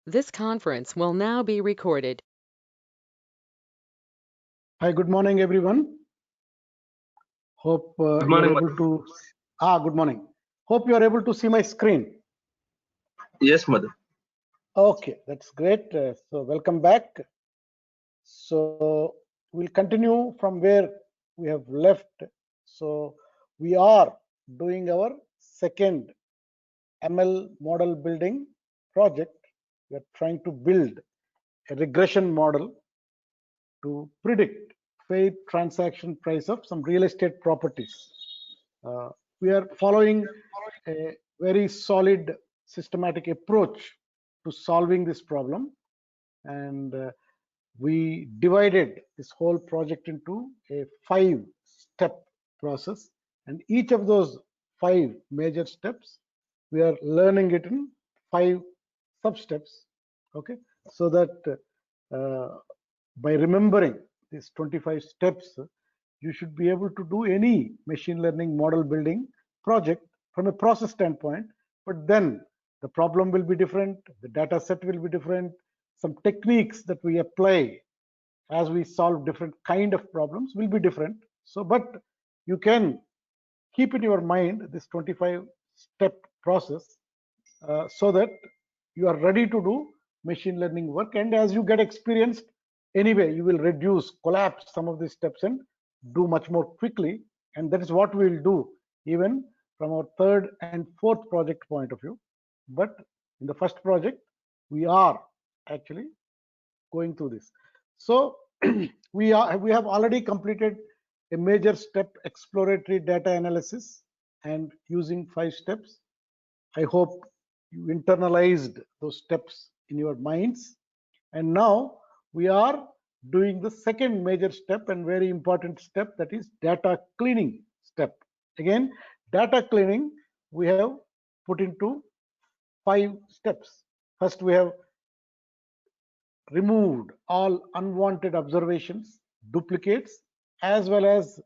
This conference will now be recorded. Hi, good morning, everyone. Hope Good you are morning, able Madhu. to. Good morning. Hope you are able to see my screen. Yes, Madhu. Okay, that's great. So, welcome back. So, we'll continue from where we have left. So, we are doing our second ML model building project. We are trying to build a regression model to predict fair transaction price of some real estate properties. We are following a very solid systematic approach to solving this problem, and we divided this whole project into a 5-step process, and each of those 5 major steps we are learning it in 5 sub steps. Okay, so that by remembering these 25 steps, you should be able to do any machine learning model building project from a process standpoint. But then the problem will be different, the data set will be different, some techniques that we apply as we solve different kind of problems will be different. So, but you can keep in your mind this 25-step process so that you are ready to do machine learning work. And as you get experienced, anyway, you will reduce, collapse some of these steps and do much more quickly. And that is what we will do even from our third and fourth project point of view. But in the first project, we are actually going through this. So we have already completed a major step, exploratory data analysis, and using 5 steps. I hope you internalized those steps in your minds. And now we are doing the second major step and very important step, that is data cleaning step. Again, data cleaning we have put into 5 steps. First, we have removed all unwanted observations, duplicates, as well as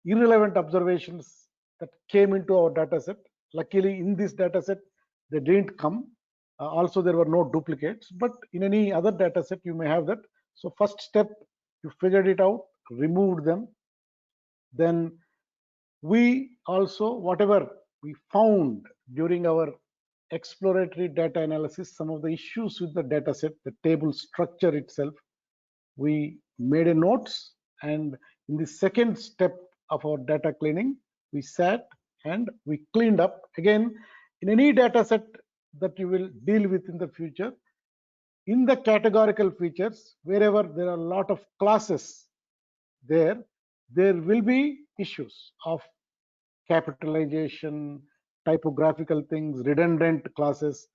irrelevant observations that came into our data set. Luckily, in this data set, they didn't come. Also, there were no duplicates, but in any other data set, you may have that. So first step, you figured it out, removed them. Then we also, whatever we found during our exploratory data analysis, some of the issues with the data set, the table structure itself, we made a notes. And in the second step of our data cleaning, we sat and we cleaned up. Again, in any data set that you will deal with in the future, in the categorical features, wherever there are a lot of classes there will be issues of capitalization, typographical things, redundant classes.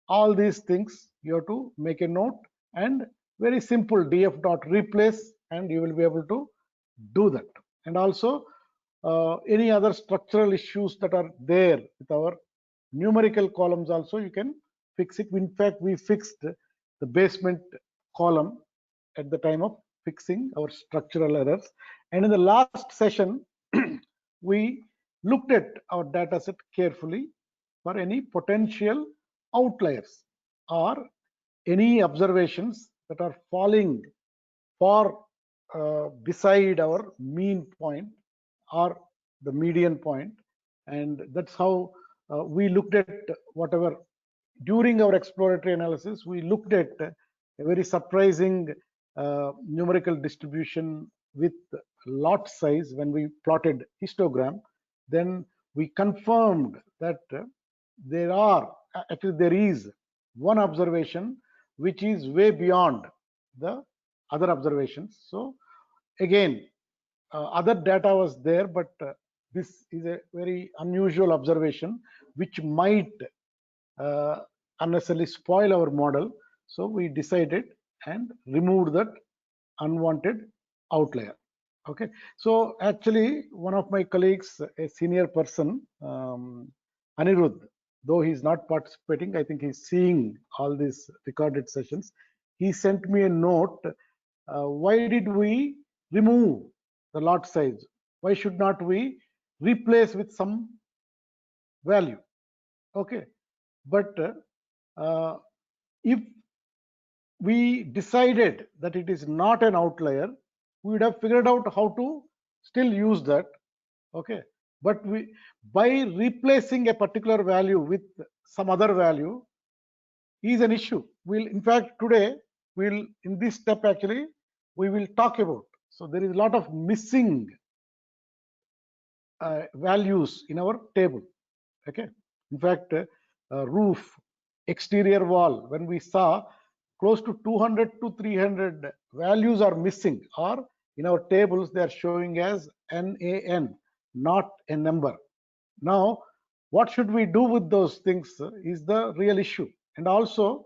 All these things you have to make a note, and very simple df dot replace, and you will be able to do that. And also any other structural issues that are there with our numerical columns also, you can fix it. In fact, we fixed the basement column at the time of fixing our structural errors. And in the last session, we looked at our data set carefully for any potential outliers or any observations that are falling far beside our mean point or the median point. And that's how we looked at whatever during our exploratory analysis. We looked at a very surprising numerical distribution with lot size when we plotted histogram. Then we confirmed that there is one observation which is way beyond the other observations. So again, other data was there, but this is a very unusual observation which might unnecessarily spoil our model. So we decided and removed that unwanted outlier. Okay, so actually one of my colleagues, a senior person, Anirudh, though he's not participating, I think he's seeing all these recorded sessions. He sent me a note. Why did we remove the lot size? Why should not we replace with some value? Okay, but if we decided that it is not an outlier, we would have figured out how to still use that. Okay, but by replacing a particular value with some other value is an issue. We'll, in fact, today we'll, in this step actually, we will talk about. So there is a lot of missing values in our table. Okay, in fact, roof, exterior wall, when we saw close to 200 to 300 values are missing, or in our tables they are showing as NaN, not a number. Now, what should we do with those things is the real issue. And also,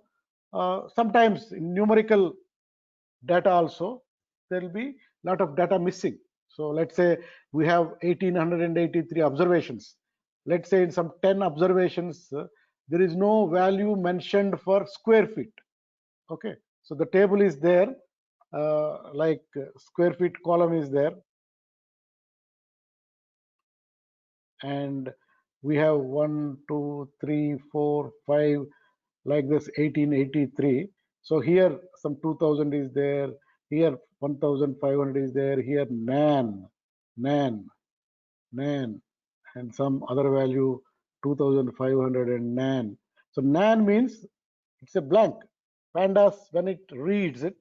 sometimes in numerical data also, there will be a lot of data missing. So let's say we have 1883 observations. Let's say in some 10 observations, there is no value mentioned for square feet. Okay, so the table is there, like square feet column is there, and we have 1, 2, 3, 4, 5, like this 1883. So here some 2000 is there, here 1500 is there, here NaN, and some other value 2500 and NaN. So NaN means it's a blank. Pandas, when it reads it,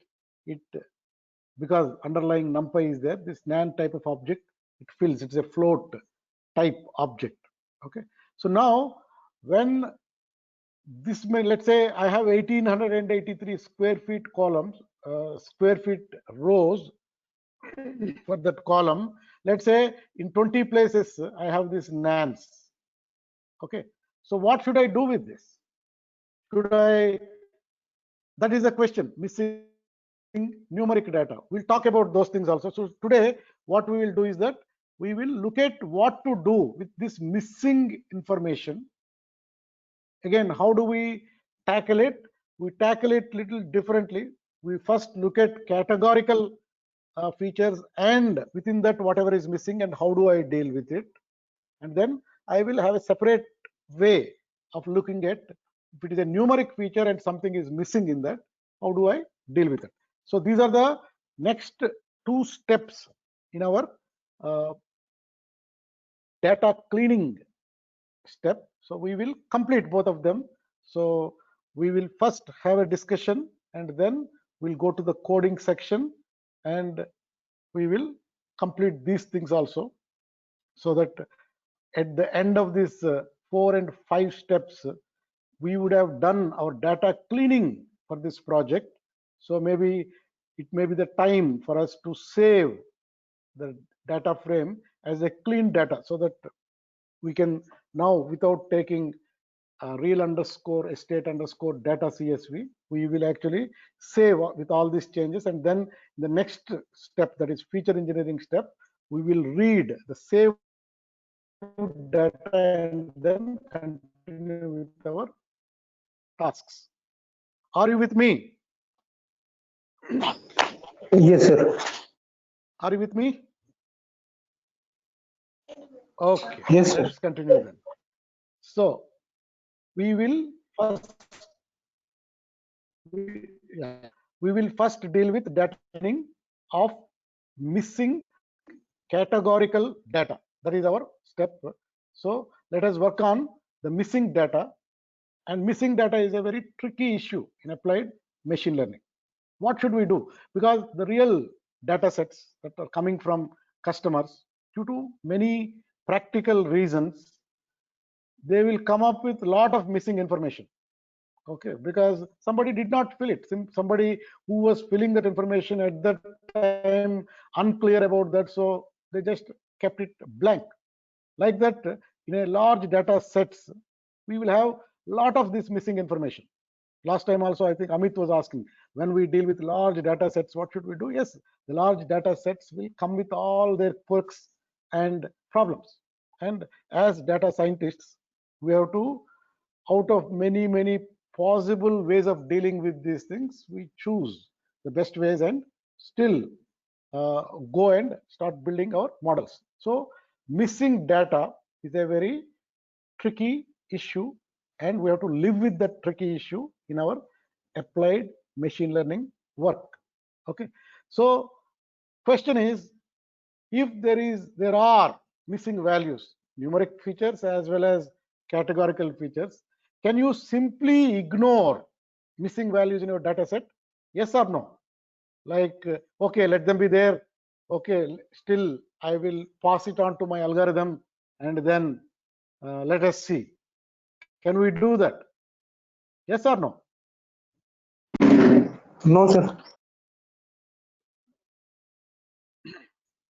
because underlying numpy is there, this NaN type of object, it fills, it's a float type object. Okay, so now when this may, let's say I have 1883 square feet columns, square feet rows for that column. Let's say in 20 places I have this NaNs. Okay, so what should I do with this? Should I, that is the question, missing numeric data. We'll talk about those things also. So today what we will do is that we will look at what to do with this missing information. Again, how do we tackle it? We tackle it little differently. We first look at categorical features, and within that whatever is missing, and how do I deal with it. And then I will have a separate way of looking at, if it is a numeric feature and something is missing in that, how do I deal with it. So these are the next two steps in our data cleaning step. So we will complete both of them. So we will first have a discussion, and then we'll go to the coding section, and we will complete these things also, so that at the end of this 4 and 5 steps, we would have done our data cleaning for this project. So maybe it may be the time for us to save the data frame as a clean data, so that we can now, without taking real underscore estate underscore data CSV, we will actually save with all these changes. And then the next step, that is feature engineering step, we will read the saved data and then continue with our tasks. Are you with me? Yes, sir. Are you with me? Okay. Yes, sir. Let's continue then. So we will first deal with data cleaning of missing categorical data. That is our step. So let us work on the missing data. And missing data is a very tricky issue in applied machine learning. What should we do? Because the real data sets that are coming from customers, due to many practical reasons, they will come up with a lot of missing information. Okay, because somebody did not fill it. Somebody who was filling that information at that time unclear about that, so they just kept it blank. Like that, in a large data sets, we will have a lot of this missing information. Last time also, I think Amit was asking, when we deal with large data sets, what should we do? Yes, the large data sets will come with all their quirks and problems. And as data scientists, we have to, out of many possible ways of dealing with these things, we choose the best ways and still go and start building our models. So missing data is a very tricky issue, and we have to live with that tricky issue in our applied machine learning work. Okay, so question is, if there are missing values, numeric features as well as categorical features, can you simply ignore missing values in your data set? Yes or no? Like, okay, let them be there. Okay, still I will pass it on to my algorithm and then let us see. Can we do that? Yes or no? No, sir.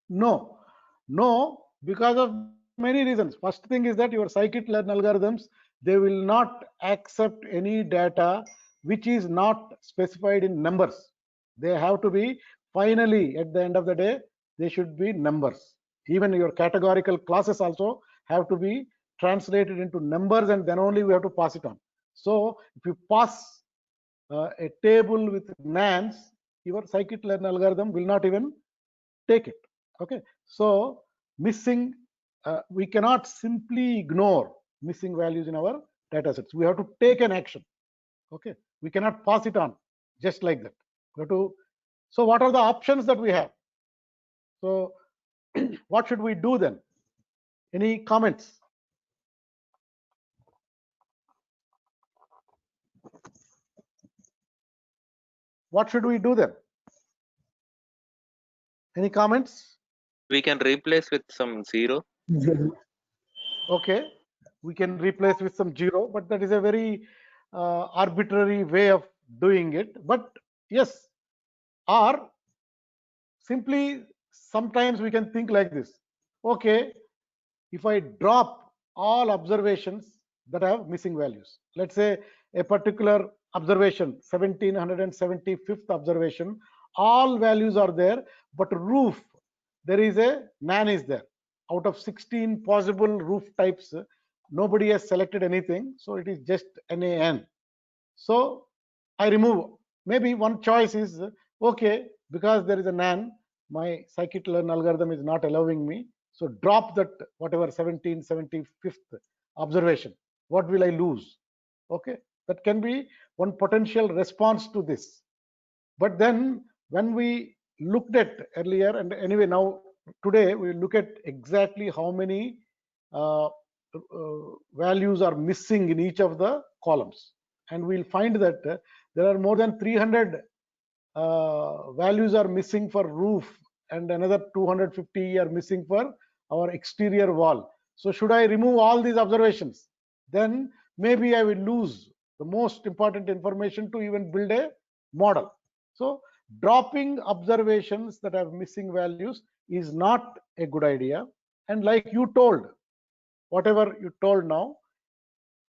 No, because of many reasons. First thing is that your scikit-learn algorithms, they will not accept any data which is not specified in numbers. They have to be, finally, at the end of the day, they should be numbers. Even your categorical classes also have to be translated into numbers, and then only we have to pass it on. So if you pass a table with nans, your scikit-learn algorithm will not even take it. Okay, so missing, we cannot simply ignore missing values in our data sets. We have to take an action. Okay, we cannot pass it on just like that. We have to. So what are the options that we have? So what should we do then? Any comments? What should we do then? Any comments? We can replace with some 0. Okay, we can replace with some 0, but that is a very arbitrary way of doing it. But yes, or simply sometimes we can think like this. Okay, if I drop all observations that have missing values, let's say a particular observation, 1775th observation, all values are there, but roof, there is a nan is there. Out of 16 possible roof types, nobody has selected anything, so it is just NaN. So I remove. Maybe one choice is, okay, because there is a nan, my scikit-learn algorithm is not allowing me, so drop that whatever 1775th observation. What will I lose? Okay, that can be one potential response to this. But then when we looked at earlier, and anyway now today we look at exactly how many values are missing in each of the columns, and we'll find that there are more than 300 values are missing for roof, and another 250 are missing for our exterior wall. So should I remove all these observations? Then maybe I will lose the most important information to even build a model. So dropping observations that have missing values is not a good idea. And like you told, whatever you told now,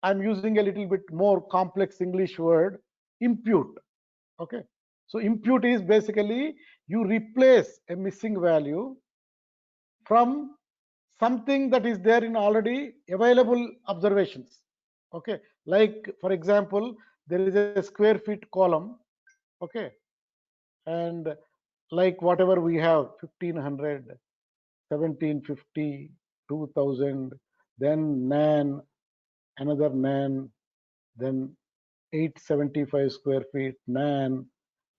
I'm using a little bit more complex English word, impute. Okay, so impute is basically you replace a missing value from something that is there in already available observations. Okay, like for example, there is a square feet column. Okay, and like whatever we have, 1500, 1750, 2000, then nan, another nan, then 875 square feet nan,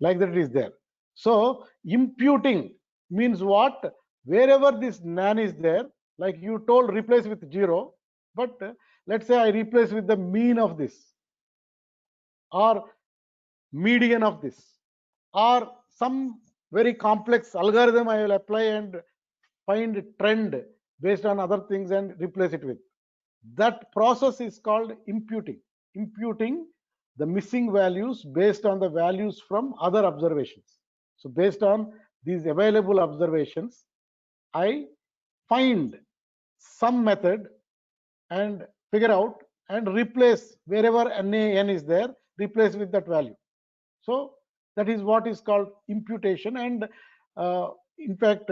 like that it is there. So imputing means what? Wherever this nan is there, like you told, replace with 0, but let's say I replace with the mean of this, or median of this, or some very complex algorithm I will apply and find a trend based on other things and replace it with. That process is called imputing. Imputing the missing values based on the values from other observations. So based on these available observations, I find some method and figure out and replace wherever NaN is there, replace with that value. So that is what is called imputation. And in fact,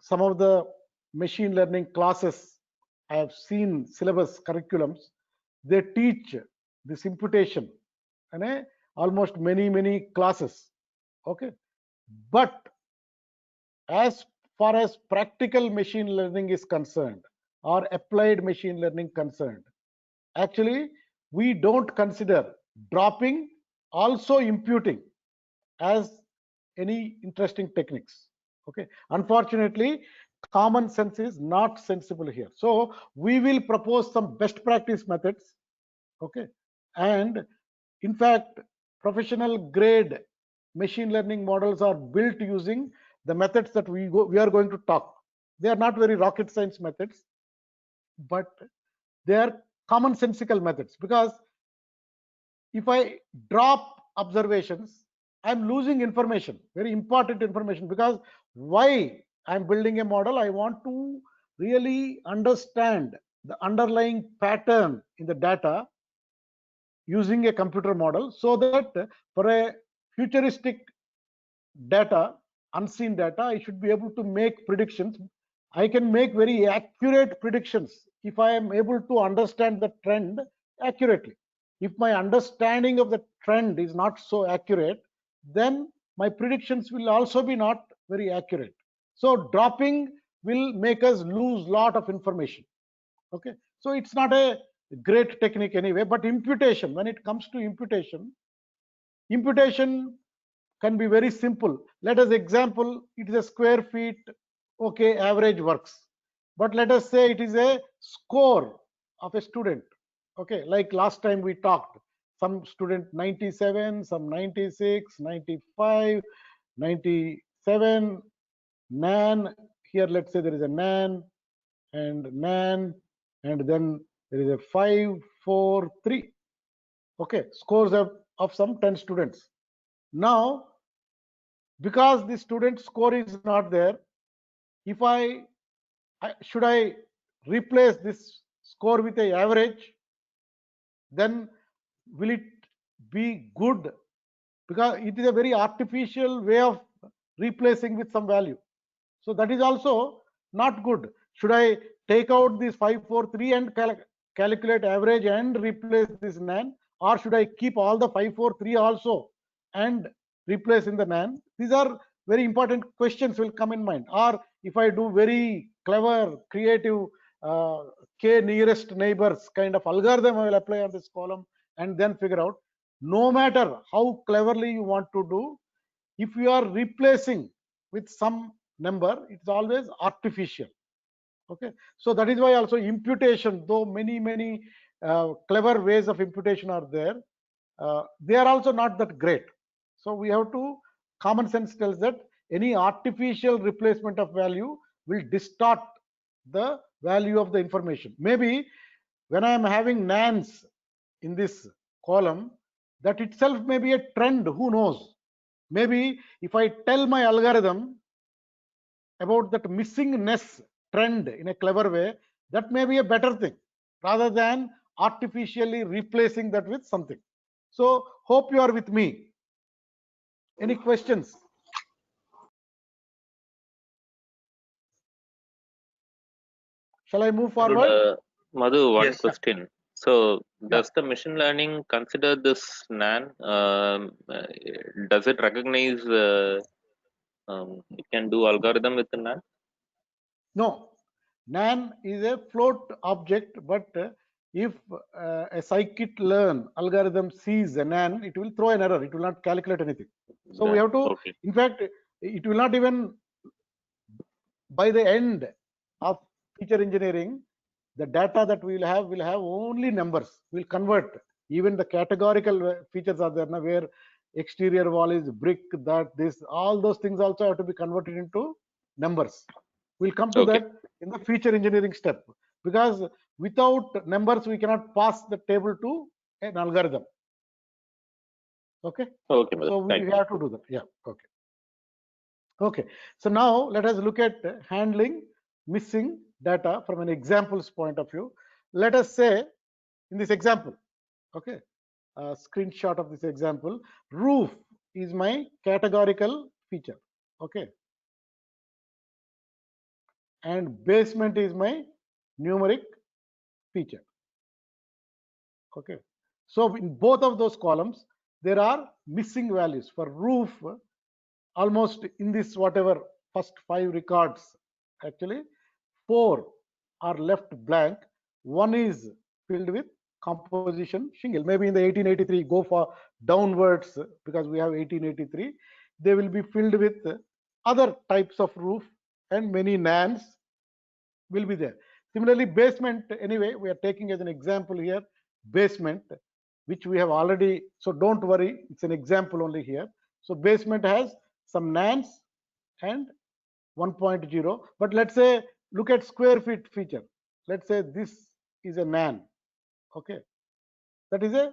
some of the machine learning classes I have seen, syllabus curriculums, they teach this imputation and almost many classes. Okay, but as far as practical machine learning is concerned, or applied machine learning concerned, actually we don't consider dropping also imputing as any interesting techniques. Okay, unfortunately, common sense is not sensible here. So we will propose some best practice methods. Okay, and in fact, professional grade machine learning models are built using the methods that we are going to talk. They are not very rocket science methods, but they are commonsensical methods, because if I drop observations, I'm losing information, very important information, because why I'm building a model, I want to really understand the underlying pattern in the data using a computer model, so that for a futuristic data, unseen data, I should be able to make predictions. I can make very accurate predictions if I am able to understand the trend accurately. If my understanding of the trend is not so accurate, then my predictions will also be not very accurate. So dropping will make us lose lot of information. Okay, so it's not a great technique anyway. But imputation, when it comes to imputation can be very simple. Let us example, it is a square feet. Okay, average works. But let us say it is a score of a student. Okay, like last time we talked, some student 97, some 96, 95, 97, nan. Here let's say there is a nan and nan, and then there is a 5, 4, 3. Okay, scores of some 10 students. Now, because the student score is not there, if should I replace this score with a average, then will it be good? Because it is a very artificial way of replacing with some value. So that is also not good. Should I take out this 543 and calculate average and replace this nan, or should I keep all the 543 also and replace in the nan? These are very important questions will come in mind. Or if I do very clever, creative k nearest neighbors kind of algorithm, I will apply on this column and then figure out. No matter how cleverly you want to do, if you are replacing with some number, it's always artificial. Okay, so that is why also imputation, though many clever ways of imputation are there, they are also not that great. So we have to, common sense tells that any artificial replacement of value will distort the value of the information. Maybe when I am having nans in this column, that itself may be a trend, who knows. Maybe if I tell my algorithm about that missingness trend in a clever way, that may be a better thing rather than artificially replacing that with something. So hope you are with me. Any questions? Shall I move forward? Madhu, one Yes, sir. question. So, does the machine learning consider this NaN? Does it recognize it can do algorithm with the NaN? No, nan is a float object, but if a scikit-learn algorithm sees a nan, it will throw an error. It will not calculate anything. So we have to, Okay. in fact, it will not even, by the end of feature engineering, the data that we will have only numbers. We'll convert. Even the categorical features are there now, where exterior wall is brick, that, this, all those things also have to be converted into numbers. We'll come to Okay. that in the feature engineering step, because without numbers we cannot pass the table to an algorithm. Okay. Okay, Madhu. So we Thank you. have to do that. Yeah. Okay. Okay. So now let us look at handling missing data from an example's point of view. Let us say in this example, okay, a screenshot of this example, roof is my categorical feature. Okay. And basement is my numeric feature. Okay, so in both of those columns there are missing values. For roof, almost in this whatever first 5 records, actually 4 are left blank, 1 is filled with composition shingle. Maybe in the 1883, go for downwards because we have 1883. They will be filled with other types of roof and many nans will be there. Similarly, basement, anyway, we are taking as an example here, basement, which we have already, so don't worry, it's an example only here. So basement has some nans and 1.0, but let's say, look at square feet feature. Let's say this is a nan, okay? That is a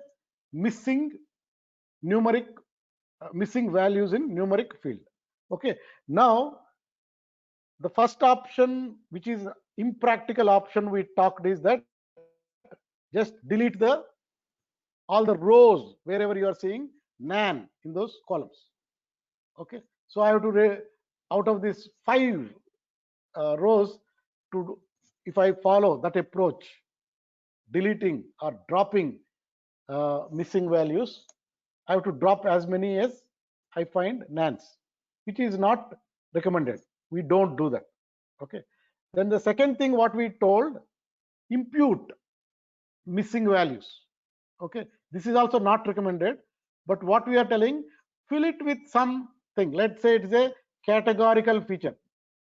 missing numeric, missing values in numeric field, okay? Now, the first option, which is impractical option we talked, is that just delete all the rows wherever you are seeing nan in those columns, okay? So I have to out of these 5 rows, to if I follow that approach, deleting or dropping missing values, I have to drop as many as I find nans, which is not recommended. We don't do that, okay? Then the second thing what we told, impute missing values, okay? This is also not recommended, but what we are telling, fill it with something. Let's say it is a categorical feature,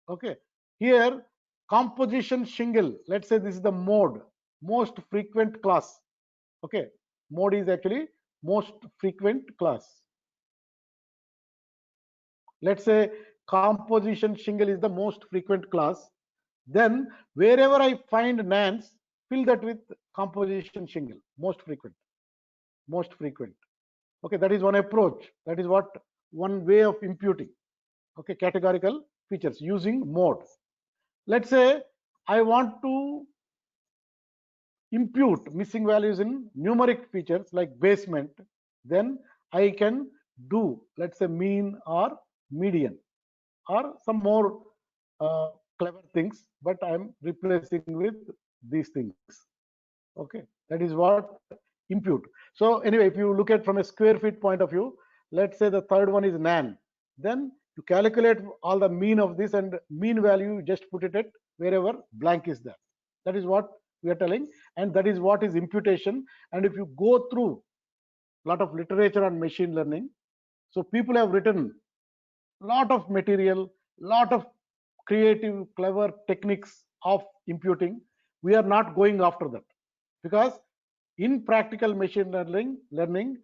okay? Here, composition shingle, let's say this is the mode, most frequent class, okay? Mode is actually most frequent class. Let's say composition shingle is the most frequent class. Then wherever I find nans, fill that with composition shingle, most frequent, most frequent. Okay, that is one approach. That is what one way of imputing, okay, categorical features using mode. Let's say I want to impute missing values in numeric features like basement, then I can do, let's say, mean or median or some more clever things, but I'm replacing with these things, okay? That is what impute. So anyway, if you look at from a square feet point of view, let's say the third one is nan, then you calculate all the mean of this, and mean value you just put it at wherever blank is there. That is what we are telling, and that is what is imputation. And if you go through a lot of literature on machine learning, so people have written a lot of material, lot of creative, clever techniques of imputing. We are not going after that, because in practical machine learning,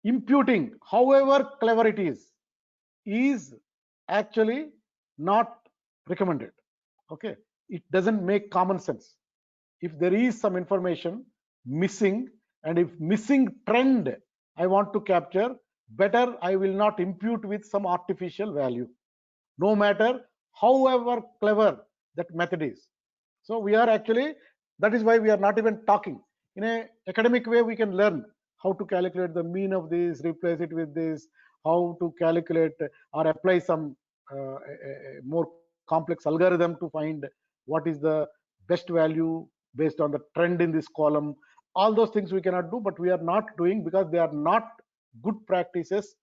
imputing, however clever it is actually not recommended, okay? It doesn't make common sense. If there is some information missing, and if missing trend I want to capture, better I will not impute with some artificial value, no matter however clever that method is. So we are actually, that is why we are not even talking. In a academic way, we can learn how to calculate the mean of this, replace it with this, how to calculate or apply some more complex algorithm to find what is the best value based on the trend in this column. All those things we cannot do, but we are not doing because they are not good practices.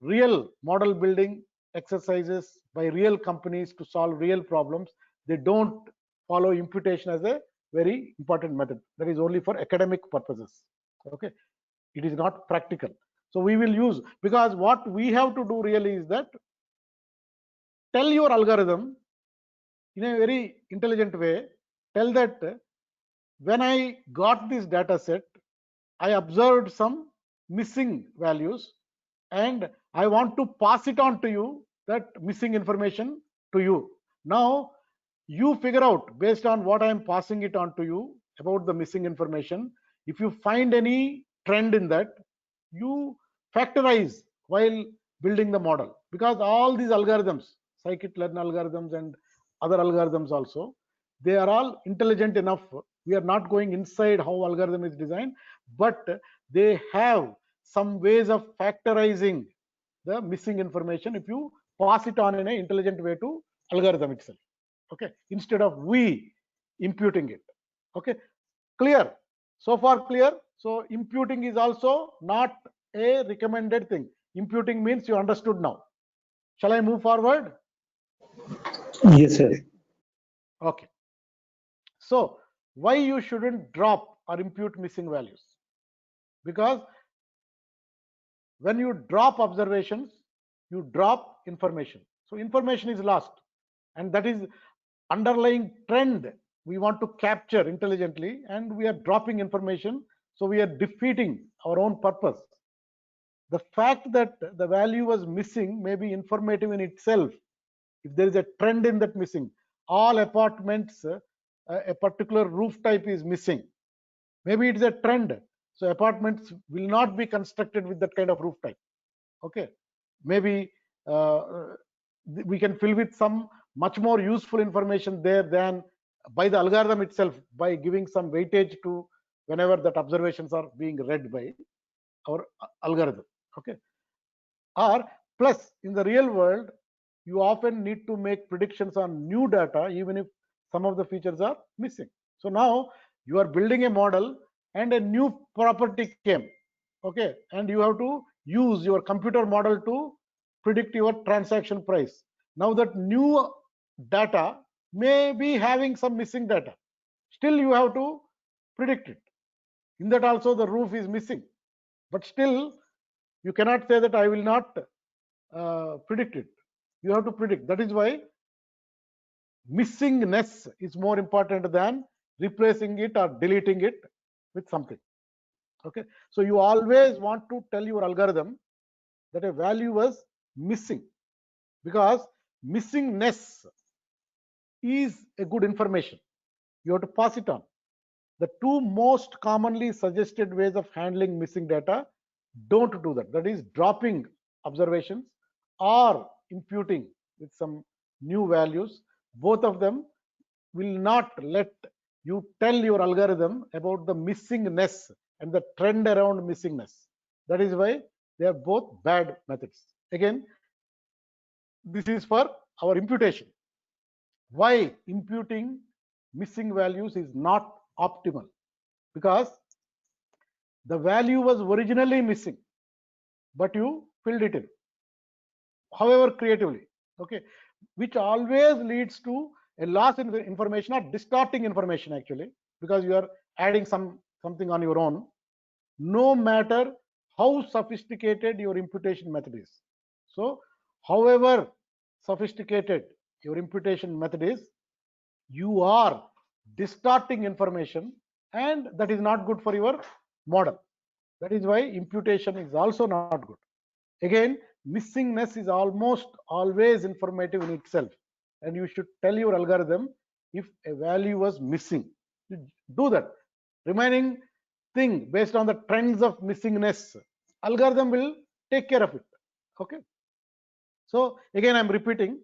Real model building exercises by real companies to solve real problems, they don't follow imputation as a very important method. That is only for academic purposes, okay? It is not practical. So we will use, because what we have to do really is that tell your algorithm in a very intelligent way, tell that when I got this data set, I observed some missing values, and I want to pass it on to you, that missing information to you. Now you figure out, based on what I am passing it on to you about the missing information, if you find any trend in that, you factorize while building the model, because all these algorithms, scikit-learn algorithms and other algorithms also, they are all intelligent enough. We are not going inside how algorithm is designed, but they have some ways of factorizing the missing information if you pass it on in an intelligent way to algorithm itself, okay, instead of we imputing it, okay? Clear? So far clear? So imputing is also not a recommended thing. Imputing means you understood now. Shall I move forward? Yes, sir. Okay. So why you shouldn't drop or impute missing values, because when you drop observations, you drop information. So information is lost, and that is underlying trend we want to capture intelligently, and we are dropping information, so we are defeating our own purpose. The fact that the value was missing may be informative in itself. If there is a trend in that missing, all apartments, a particular roof type is missing, maybe it's a trend, so apartments will not be constructed with that kind of roof type. Okay, maybe we can fill with some much more useful information there than by the algorithm itself, by giving some weightage to whenever that observations are being read by our algorithm. Okay, or plus in the real world, you often need to make predictions on new data even if some of the features are missing. So now you are building a model and a new property came. Okay, and you have to use your computer model to predict your transaction price. Now that new data may be having some missing data, still you have to predict it. In that also the roof is missing, but still you cannot say that I will not predict it. You have to predict. That is why missingness is more important than replacing it or deleting it with something. Okay, so you always want to tell your algorithm that a value was missing, because missingness is a good information. You have to pass it on. The two most commonly suggested ways of handling missing data, don't do that. That is dropping observations or imputing with some new values. Both of them will not let you tell your algorithm about the missingness and the trend around missingness. That is why they are both bad methods. Again, this is for our imputation. Why imputing missing values is not optimal? Because the value was originally missing, but you filled it in, however creatively. Okay, which always leads to a loss in information or distorting information actually, because you are adding something on your own, no matter how sophisticated your imputation method is. So however sophisticated your imputation method is, you are distorting information, and that is not good for your model. That is why imputation is also not good. Again, missingness is almost always informative in itself, and you should tell your algorithm if a value was missing. You do that. Remaining thing based on the trends of missingness, algorithm will take care of it. Okay, so again I'm repeating,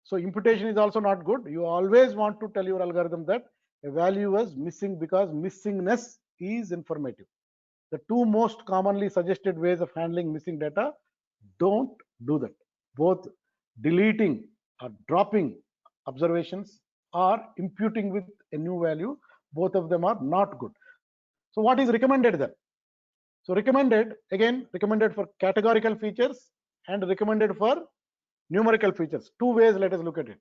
so imputation is also not good. You always want to tell your algorithm that a value was missing, because missingness is informative. The two most commonly suggested ways of handling missing data, don't do that. Both deleting or dropping observations or imputing with a new value, both of them are not good. So what is recommended then? So recommended, again, recommended for categorical features and recommended for numerical features. Two ways, let us look at it.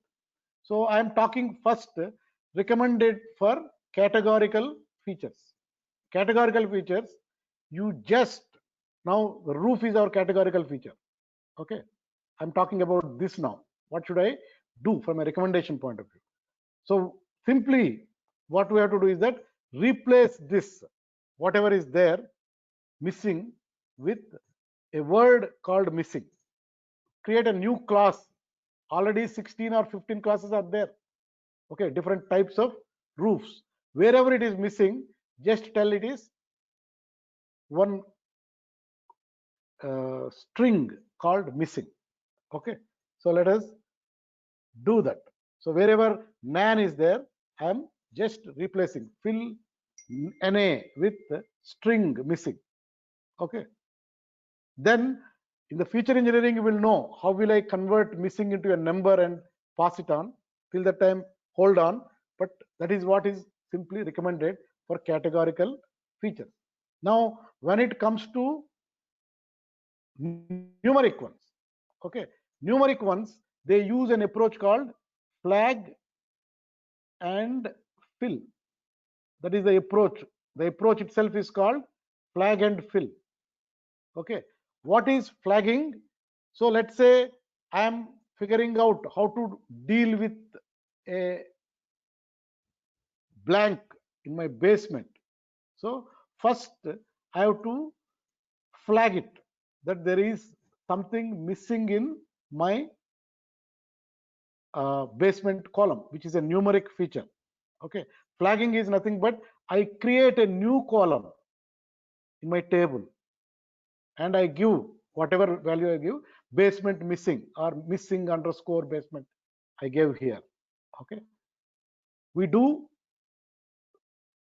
So I am talking first recommended for categorical features. Categorical features, you just, now the roof is our categorical feature. Okay, I'm talking about this now. What should I do from a recommendation point of view? So simply what we have to do is that replace this, whatever is there missing, with a word called missing. Create a new class. Already 16 or 15 classes are there. Okay, different types of roofs. Wherever it is missing, just tell it is one string called missing. Okay, so let us do that. So wherever nan is there, I am just replacing, fill na with string missing. Okay, then in the feature engineering you will know how will I convert missing into a number and pass it on. Till that time, hold on, but that is what is simply recommended for categorical features. Now when it comes to numeric ones, okay, numeric ones, they use an approach called flag and fill. That is the approach. The approach itself is called flag and fill. Okay, what is flagging? So let's say I am figuring out how to deal with a blank in my basement. So first I have to flag it that there is something missing in my basement column, which is a numeric feature. Okay, flagging is nothing but I create a new column in my table and I give whatever value I give, basement missing or missing underscore basement I gave here. Okay, we do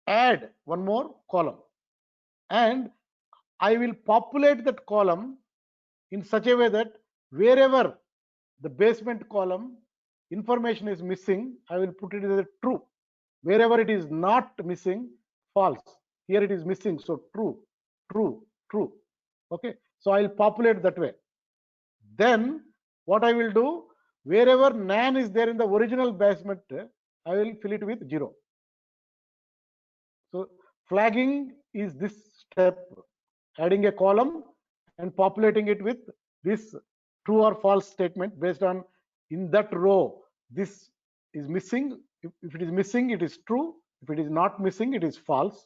add one more column and I will populate that column in such a way that wherever the basement column information is missing, I will put it as a true. Wherever it is not missing, false. Here it is missing, so true, true, true. Okay, so I'll populate that way. Then what I will do, wherever nan is there in the original basement, I will fill it with 0. So flagging is this step, adding a column and populating it with this true or false statement based on in that row this is missing. If it is missing, it is true. If it is not missing, it is false.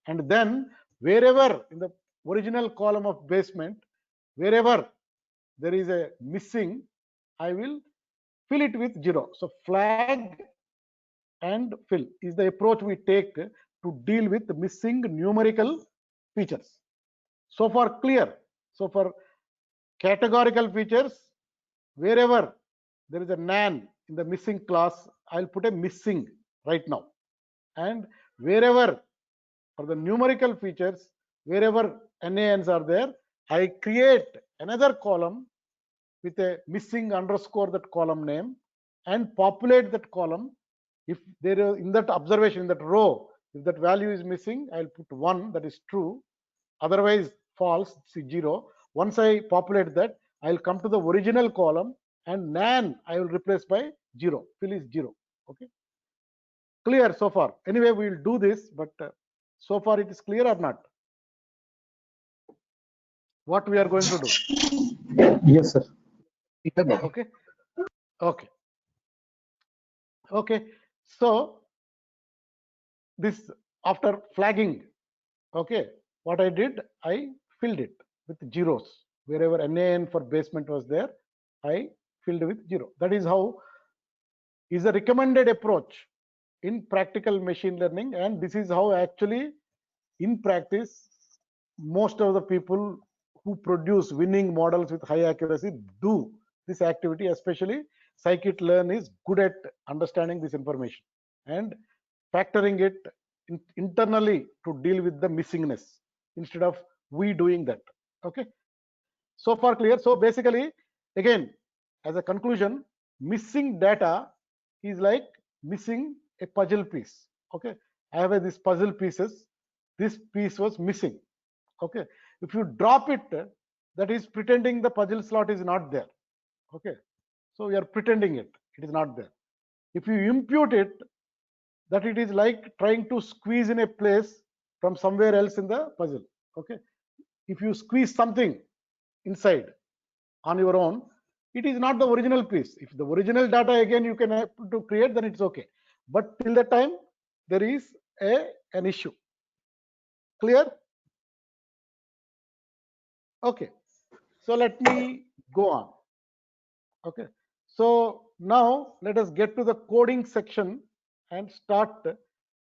And then wherever in the original column of basement, wherever there is a missing, I will fill it with 0. So flag and fill is the approach we take to deal with the missing numerical features. So far clear. So for categorical features, wherever there is a nan in the missing class, I'll put a missing right now. And wherever for the numerical features, wherever nans are there, I create another column with a missing underscore that column name and populate that column. If there is in that observation, in that row, if that value is missing, I'll put 1, that is true. Otherwise false, 0. Once I populate that, I'll come to the original column and nan I will replace by 0. Fill is 0. Okay, clear so far? Anyway, we will do this, but so far it is clear or not? What we are going to do? Yes, sir. Okay, okay, okay. So this after flagging, okay, what I did, I filled it with zeros. Wherever nan for basement was there, I filled with 0. That is how is a recommended approach in practical machine learning, and this is how actually in practice most of the people who produce winning models with high accuracy do this activity. Especially scikit-learn is good at understanding this information and factoring it internally to deal with the missingness instead of we doing that. Okay, so far clear? So basically, again, as a conclusion, missing data is like missing a puzzle piece. Okay, I have this puzzle pieces, this piece was missing. Okay, if you drop it, that is pretending the puzzle slot is not there. Okay, so we are pretending it is not there. If you impute it, that it is like trying to squeeze in a place from somewhere else in the puzzle. Okay, if you squeeze something inside on your own, it is not the original piece. If the original data again you can have to create, then it's okay, but till the time there is an issue. Clear? Okay, so let me go on. Okay, so now let us get to the coding section and start.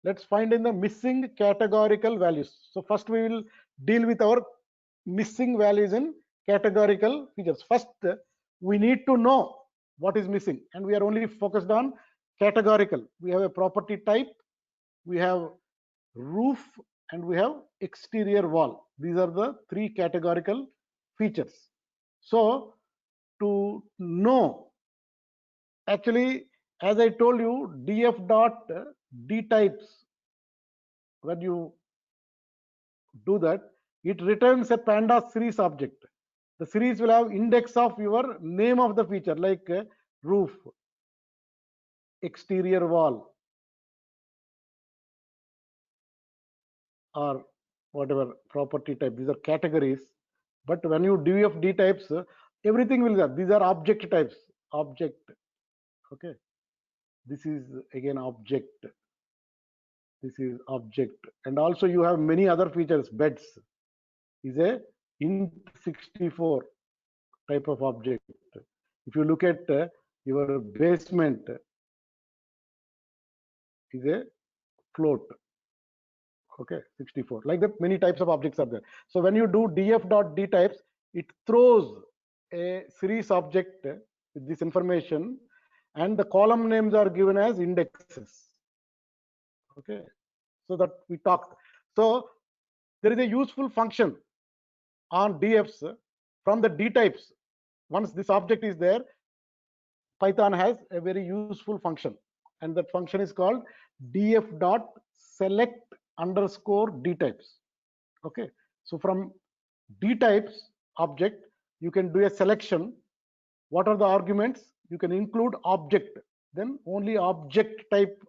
Let's find in the missing categorical values. So first we will deal with our missing values in categorical features. First we need to know what is missing, and we are only focused on categorical. We have a property type, we have roof, and we have exterior wall. These are the 3 categorical features. So to know, actually, as I told you, df dot d types, when you do that, it returns a pandas series object. The series will have index of your name of the feature, like roof, exterior wall, or whatever property type. These are categories. But when you def d types, everything will be. These are object types. Object. Okay. This is again object. This is object. And also you have many other features. Beds is a int64 type of object. If you look at your basement is a float. Okay, 64. Like that, many types of objects are there. So when you do df.d types, it throws a series object with this information, and the column names are given as indexes. Okay, so that we talked. So there is a useful function on dfs from the d types. Once this object is there, Python has a very useful function, and that function is called df.select_d types. Okay, so from d types object, you can do a selection. What are the arguments? You can include object, then only object type.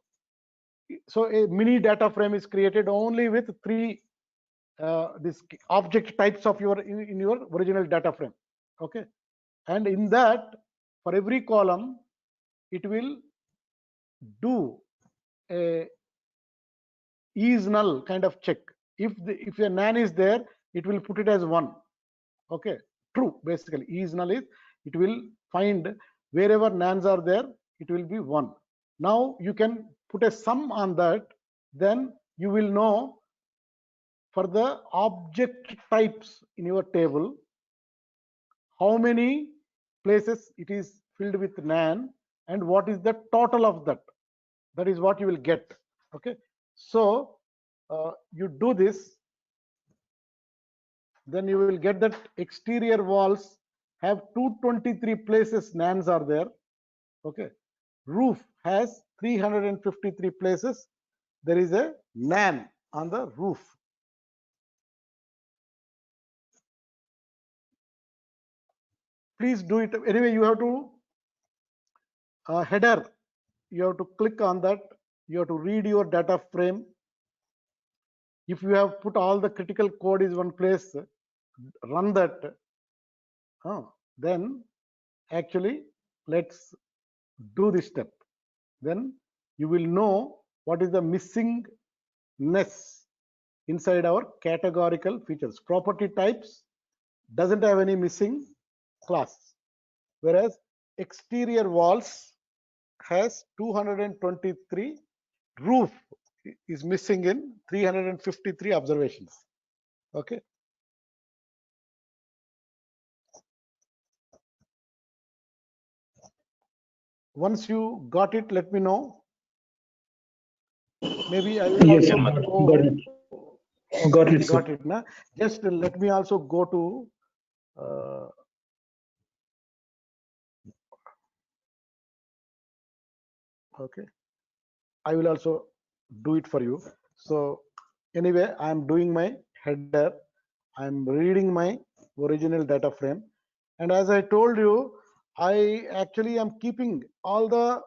So a mini data frame is created only with three this object types of your in your original data frame. Okay, and in that, for every column, it will do a is null kind of check. If a nan is there, it will put it as 1. Okay, true. Basically, is null is, it will find wherever nans are there, it will be 1. Now you can put a sum on that, then you will know for the object types in your table how many places it is filled with nan and what is the total of that. That is what you will get. Okay, so you do this, then you will get that exterior walls have 223 places nans are there. Okay, roof has 353 places. There is a nan on the roof. Please do it. Anyway, you have to header. You have to click on that. You have to read your data frame. If you have put all the critical code is one place, run that. Then actually let's do this step. Then you will know what is the missingness inside our categorical features. Property types doesn't have any missing class, whereas exterior walls has 223, roof is missing in 353 observations. Okay, once you got it, let me know. Maybe I will Yes, also sir. go. Got it. Got it, sir. Got it, na? Just let me also go to okay, I will also do it for you. So anyway, I am doing my header. I am reading my original data frame, and as I told you, I actually am keeping all the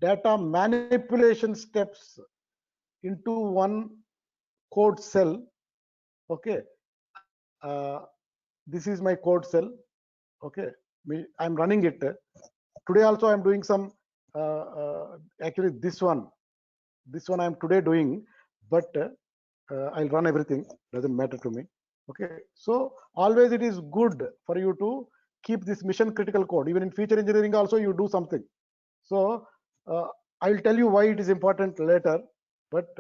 data manipulation steps into one code cell. Okay, this is my code cell. Okay, I'm running it today. Also, I'm doing some actually this one I'm today doing, but I'll run everything, doesn't matter to me. Okay, so always it is good for you to keep this mission critical code. Even in feature engineering also you do something. So I'll tell you why it is important later, but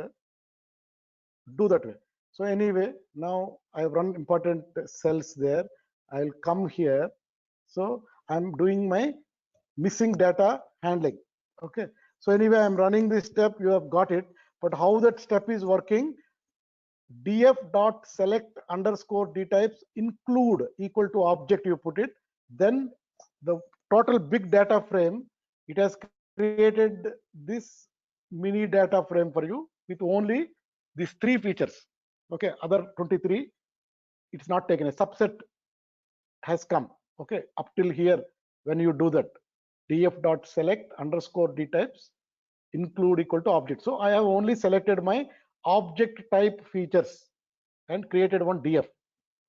do that way. So anyway, now I've run important cells there. I'll come here. So I'm doing my missing data handling. Okay, so anyway, I'm running this step. You have got it, but how that step is working? df.select_d types include equal to object, you put it, then the total big data frame, it has created this mini data frame for you with only these 3 features. Okay, other 23 it's not taken. A subset has come. Okay, up till here, when you do that, df.select_d types include equal to object. So I have only selected my object type features and created one df.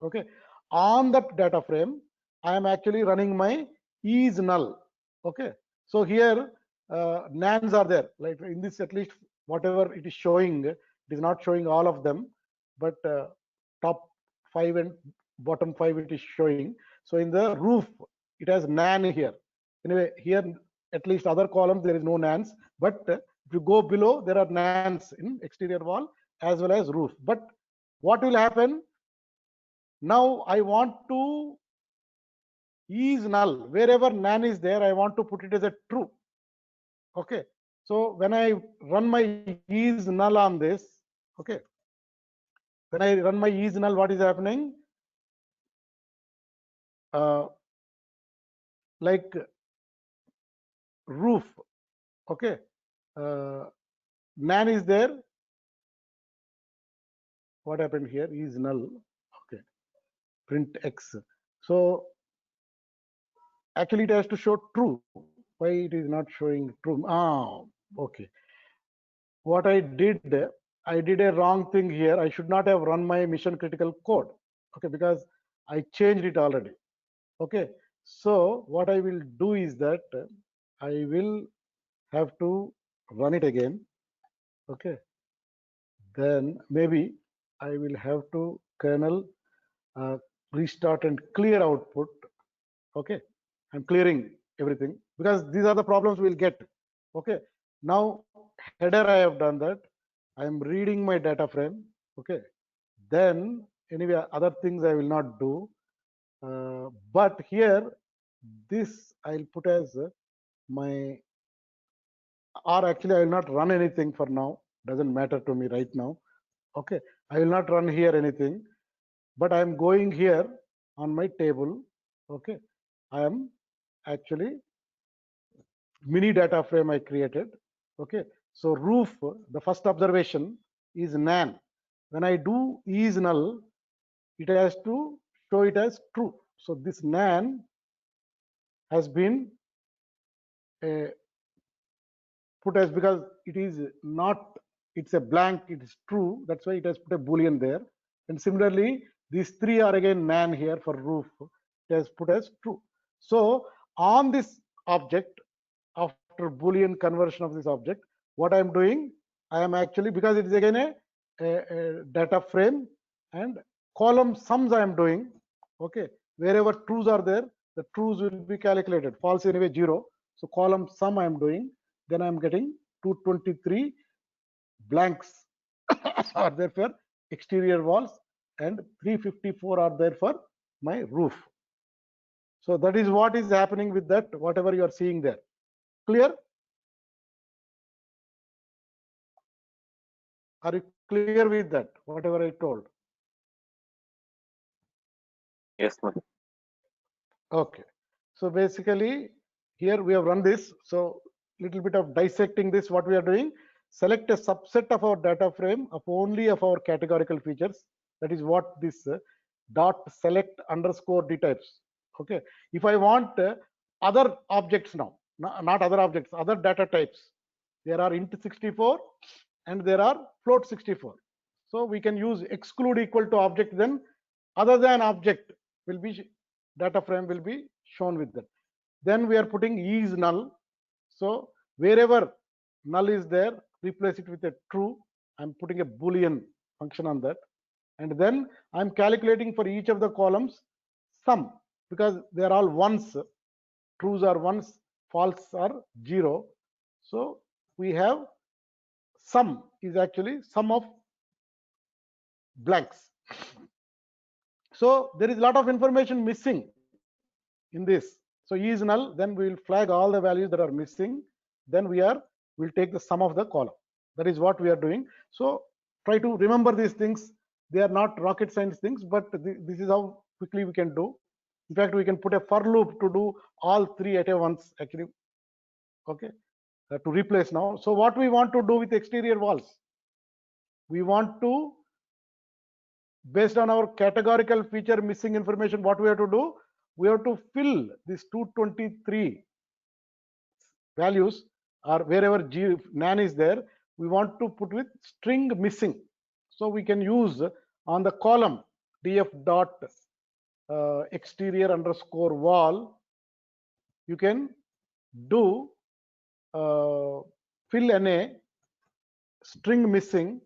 Okay, on that data frame I am actually running my is null. Okay, so here nans are there, like in this at least whatever it is showing, it is not showing all of them, but top 5 and bottom 5 it is showing. So in the roof it has nan here. Anyway, here at least other columns there is no nans, but if you go below there are nans in exterior wall as well as roof. But what will happen now, I want to is null, wherever nan is there I want to put it as a true. Okay, so when I run my is null on this, okay, when I run my is null, what is happening? Like roof, okay, nan is there. What happened here? Is null. Okay, print x. So actually it has to show true. Why it is not showing true? Okay, what I did a wrong thing here. I should not have run my mission critical code. Okay, because I changed it already. Okay, so what I will do is that I will have to run it again. Okay, then maybe I will have to kernel restart and clear output. Okay, I'm clearing everything because these are the problems we'll get. Okay, now header I have done that. I am reading my data frame. Okay, then anyway other things I will not do, but here this I'll put as my, or actually I will not run anything for now, doesn't matter to me right now. Okay, I will not run here anything, but I am going here on my table. Okay, I am actually mini data frame I created. Okay, so roof, the first observation is nan. When I do is null, it has to show it as true. So this nan has been put as, because it is not, it's a blank, it is true, that's why it has put a boolean there. And similarly these three are again nan here for roof, it has put as true. So on this object, after boolean conversion of this object, what I am doing, I am actually, because it is again a data frame, and column sums I am doing. Okay, wherever trues are there, the trues will be calculated, false anyway 0. So column sum I am doing, then I am getting 223 blanks are there for exterior walls and 354 are there for my roof. So that is what is happening with that, whatever you are seeing there. Clear? Are you clear with that, whatever I told? Yes, Madhu. Okay, so basically here we have run this. So little bit of dissecting this, what we are doing, select a subset of our data frame of only of our categorical features. That is what this dot select underscore d types. Okay, if I want other objects now, not other objects, other data types, there are int64 and there are float64. So we can use exclude equal to object, then other than object will be, data frame will be shown with that. Then we are putting is null. So wherever null is there, replace it with a true. I'm putting a boolean function on that, and then I'm calculating for each of the columns sum, because they are all ones. Trues are ones, false are 0. So we have sum is actually sum of blanks. So there is a lot of information missing in this. So is null, then we will flag all the values that are missing. Then we'll take the sum of the column. That is what we are doing. So try to remember these things. They are not rocket science things, but this is how quickly we can do. In fact, we can put a for loop to do all three at once actually. Okay, to replace now. So what we want to do with exterior walls, we want to, based on our categorical feature missing information, what we have to do, we have to fill these 223 values, or wherever nan is there, we want to put with string missing. So we can use on the column df dot exterior underscore wall, you can do fill NA string missing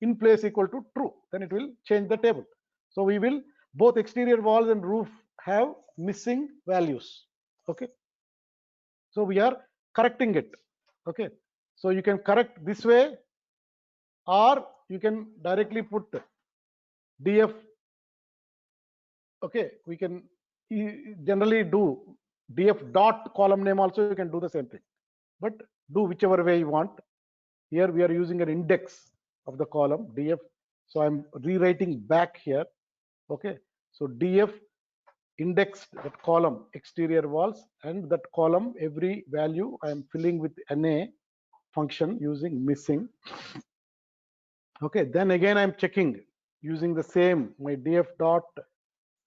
in place equal to true, then it will change the table. So we will, both exterior walls and roof have missing values. Okay, so we are correcting it. Okay, so you can correct this way, or you can directly put df. Okay, we can generally do df dot column name also, you can do the same thing, but do whichever way you want. Here we are using an index of the column df, so I'm rewriting back here. Okay, so df indexed that column exterior walls, and that column every value I am filling with NA function using missing. Okay, then again I'm checking using the same, my df dot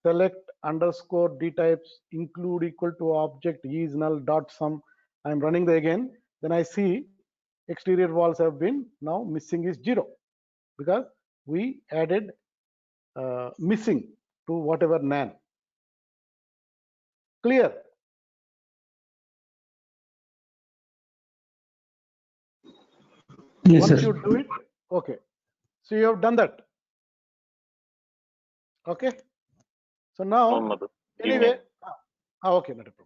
select underscore d types include equal to object is null dot sum. I'm running the again, then I see exterior walls have been, now missing is 0 because we added missing to whatever nan. Clear? Yes, Once sir. you do it, okay, so you have done that. Okay, so No, now Madhu. Give me a anyway, okay, not a problem.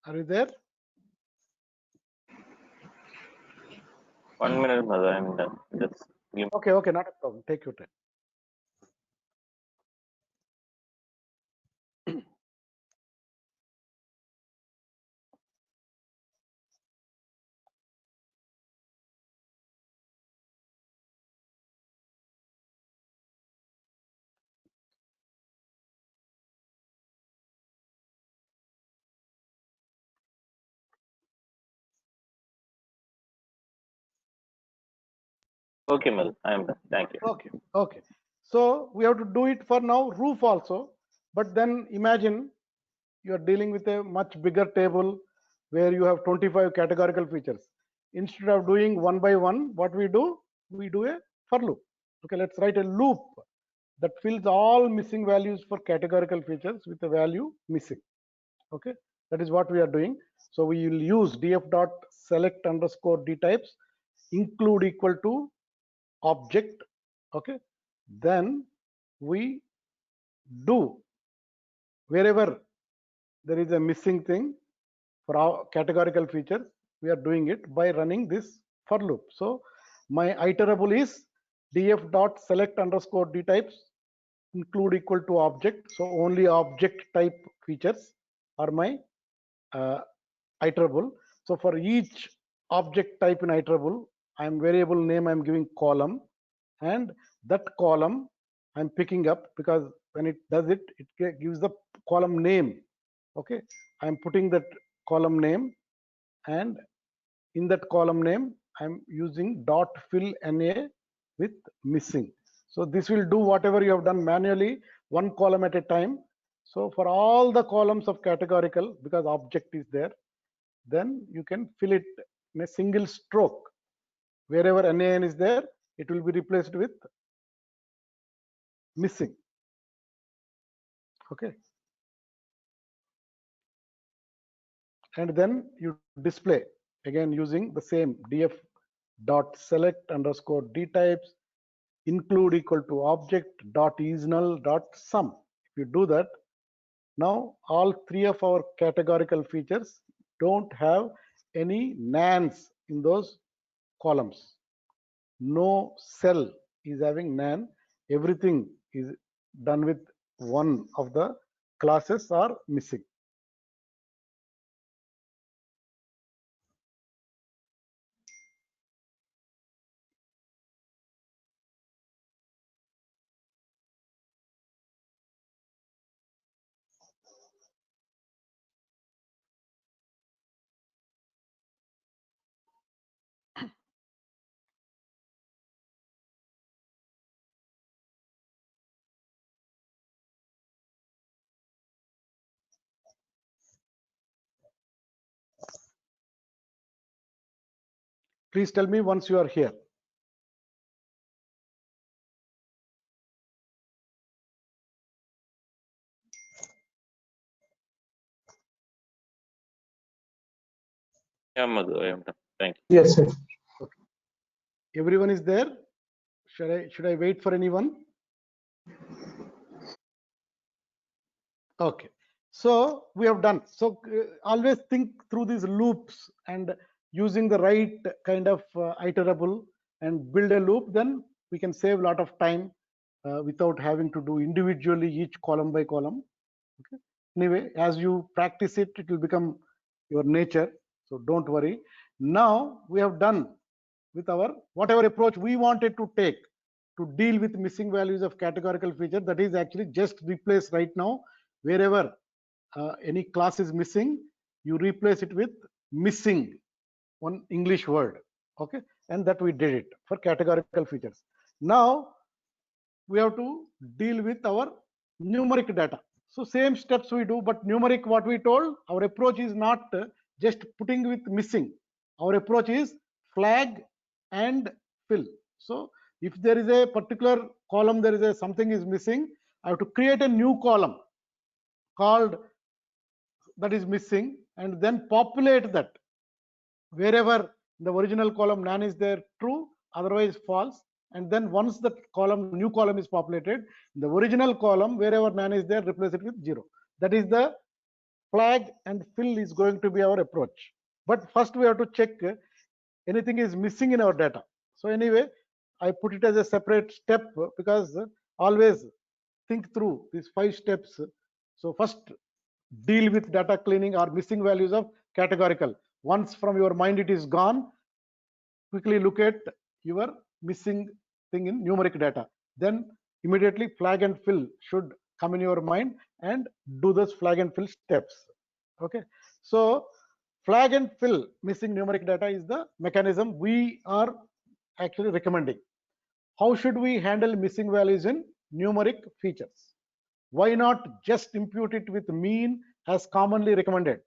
Are you there? 1 minute, Madhu. I'm done. Just give. Okay, okay, not a problem. Take your time. Okay, Madhu. I am done. Thank you. Okay, okay. So we have to do it for now roof also, but then imagine you are dealing with a much bigger table where you have 25 categorical features. Instead of doing one by one, what we do a for loop. Okay, let's write a loop that fills all missing values for categorical features with a value missing. Okay, that is what we are doing. So we will use df dot select underscore d types include equal to object. Okay, then we do wherever there is a missing thing for our categorical features, we are doing it by running this for loop. So my iterable is df dot select underscore d types include equal to object. So only object type features are my iterable. So for each object type in iterable, I'm variable name I'm giving column, and that column I'm picking up because when it does it, it gives the column name. Okay, I'm putting that column name, and in that column name I'm using dot fill NA with missing. So this will do whatever you have done manually, one column at a time. So for all the columns of categorical, because object is there, then you can fill it in a single stroke. Wherever NaN is there, it will be replaced with missing. Okay, and then you display again using the same df dot select underscore d types include equal to object dot isNull dot sum. If you do that, now all three of our categorical features don't have any nans in those columns. No cell is having nan. Everything is done with one of the classes are missing. Please tell me once you are here. Yeah, Madhu, I am done. Thank you. Yes, sir. Okay. Everyone is there. Should I wait for anyone? Okay. So we have done. So always think through these loops and using the right kind of iterable and build a loop. Then we can save a lot of time without having to do individually each column by column. Okay. Anyway, as you practice it, it will become your nature. So don't worry. Now we have done with our whatever approach we wanted to take to deal with missing values of categorical feature. That is actually just replace right now wherever any class is missing, you replace it with missing, one English word. Okay, and that we did it for categorical features. Now we have to deal with our numeric data. So same steps we do, but numeric, what we told, our approach is not just putting with missing. Our approach is flag and fill. So if there is a particular column, there is a something is missing, I have to create a new column called that is missing and then populate that. Wherever the original column nan is there, true, otherwise false. And then once the column, new column is populated, in the original column, wherever nan is there, replace it with 0. That is the flag and fill is going to be our approach. But first we have to check anything is missing in our data. So anyway, I put it as a separate step because always think through these 5 steps. So first deal with data cleaning or missing values of categorical. Once from your mind it is gone, quickly look at your missing thing in numeric data. Then immediately flag and fill should come in your mind and do those flag and fill steps. Okay, so flag and fill missing numeric data is the mechanism we are actually recommending. How should we handle missing values in numeric features? Why not just impute it with mean as commonly recommended?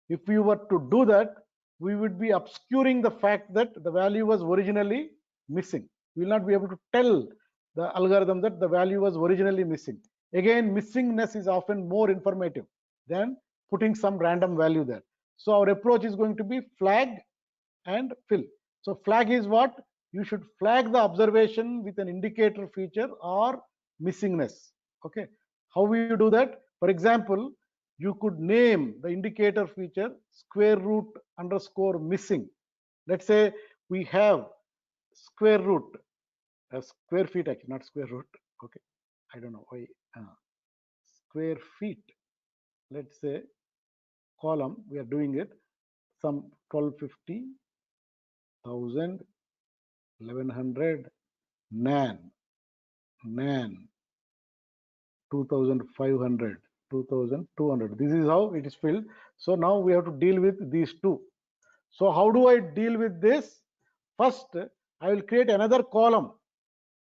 If we were to do that, we would be obscuring the fact that the value was originally missing. We will not be able to tell the algorithm that the value was originally missing. Again, missingness is often more informative than putting some random value there. So our approach is going to be flag and fill. So flag is what? You should flag the observation with an indicator feature or missingness. Okay, how will you do that? For example, you could name the indicator feature square root underscore missing. Let's say we have square root, square feet actually, not square root. Okay, I don't know why. Square feet. Let's say column, we are doing it some 1250, 1000, 1100, nan, 2500, 2200. This is how it is filled. So now we have to deal with these two. So how do I deal with this? First, I will create another column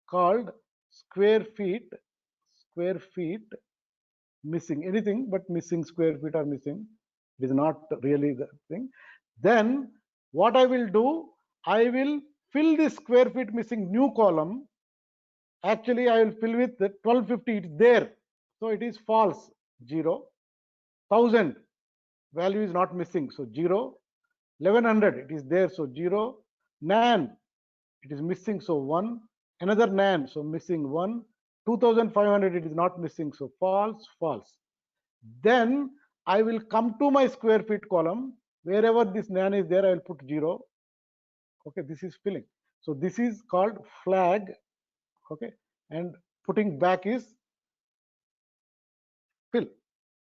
called square feet missing, anything but missing square feet are missing. It is not really the thing. Then what I will do, I will fill this square feet missing new column. Actually, I will fill with the 1250, it's there. So it is false, 0. 1000, value is not missing, so 0. 1100, it is there, so 0. Nan, it is missing, so 1. Another nan, so missing 1. 2500, it is not missing, so false, false. Then I will come to my square feet column. Wherever this nan is there, I will put 0. Okay, this is filling. So this is called flag. Okay, and putting back is fill.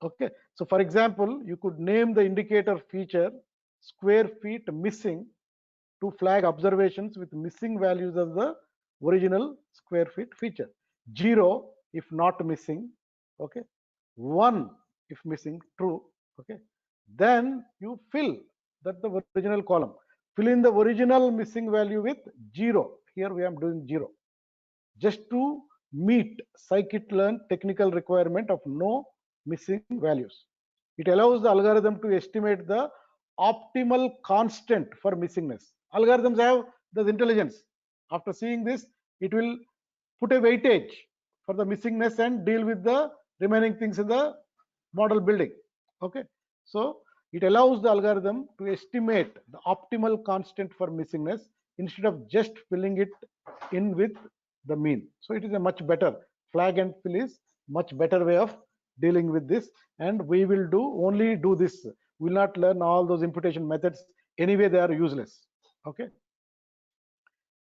Okay, so for example, you could name the indicator feature square feet missing to flag observations with missing values of the original square feet feature. 0 if not missing. Okay, 1 if missing, true. Okay, then you fill that the original column. Fill in the original missing value with 0. Here we am doing 0 just to meet scikit-learn technical requirement of no missing values. It allows the algorithm to estimate the optimal constant for missingness. Algorithms have this intelligence. After seeing this, it will put a weightage for the missingness and deal with the remaining things in the model building. Okay, so it allows the algorithm to estimate the optimal constant for missingness instead of just filling it in with the mean. So it is a much better flag and fill is much better way of dealing with this, and we will only do this. We will not learn all those imputation methods. Anyway, they are useless. Okay,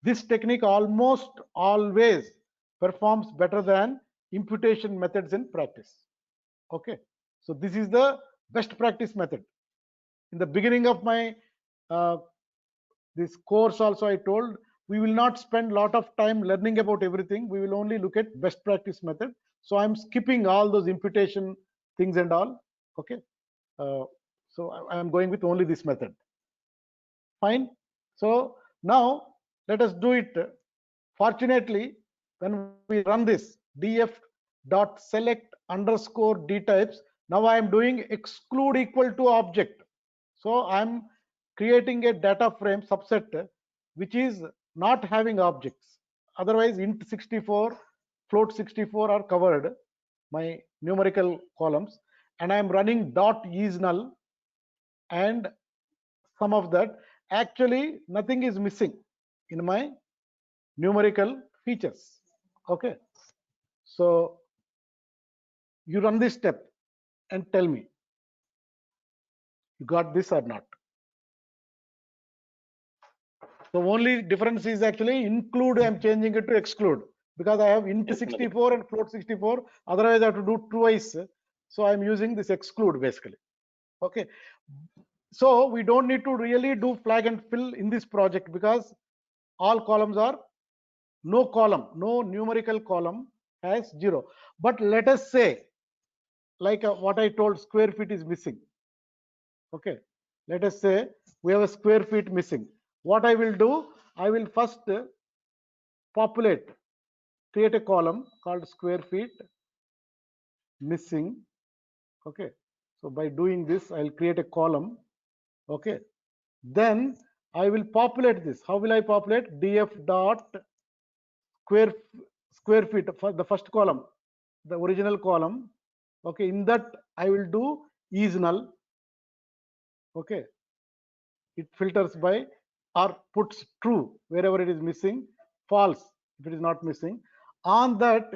this technique almost always performs better than imputation methods in practice. Okay, so this is the best practice method. In the beginning of my this course also, I told we will not spend a lot of time learning about everything. We will only look at best practice method. So I'm skipping all those imputation things and all. Okay, so I'm going with only this method. Fine. So now let us do it. Fortunately, when we run this df.select_dtypes, now I am doing exclude equal to object. So I'm creating a data frame subset which is not having objects. Otherwise, int 64, float 64 are covered, my numerical columns, and I am running dot is null, and some of that. Actually, nothing is missing in my numerical features. Okay, so you run this step and tell me you got this or not. The only difference is actually include. I'm changing it to exclude because I have int 64 and float 64. Otherwise, I have to do twice. So I'm using this exclude basically. Okay, so we don't need to really do flag and fill in this project because all columns are no column, no numerical column has 0. But let us say, like what I told, square feet is missing. Okay, let us say we have a square feet missing. What I will do, I will first populate, create a column called square feet missing. Okay, so by doing this, I'll create a column. Okay, then I will populate this. How will I populate? Df dot square feet for the first column, the original column. Okay, in that I will do is null. Okay, it filters by or puts true wherever it is missing, false if it is not missing. On that,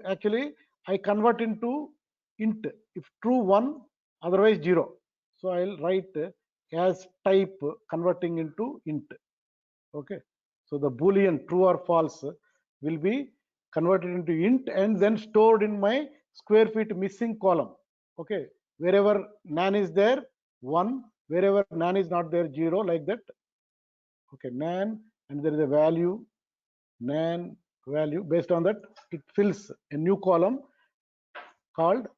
actually I convert into int if true 1, otherwise 0. So I'll write as type converting into int. Okay, so the boolean true or false will be converted into int and then stored in my square feet missing column. Okay, wherever nan is there 1, wherever nan is not there 0, like that. Okay, nan, and there is a value, nan value. Based on that, it fills a new column called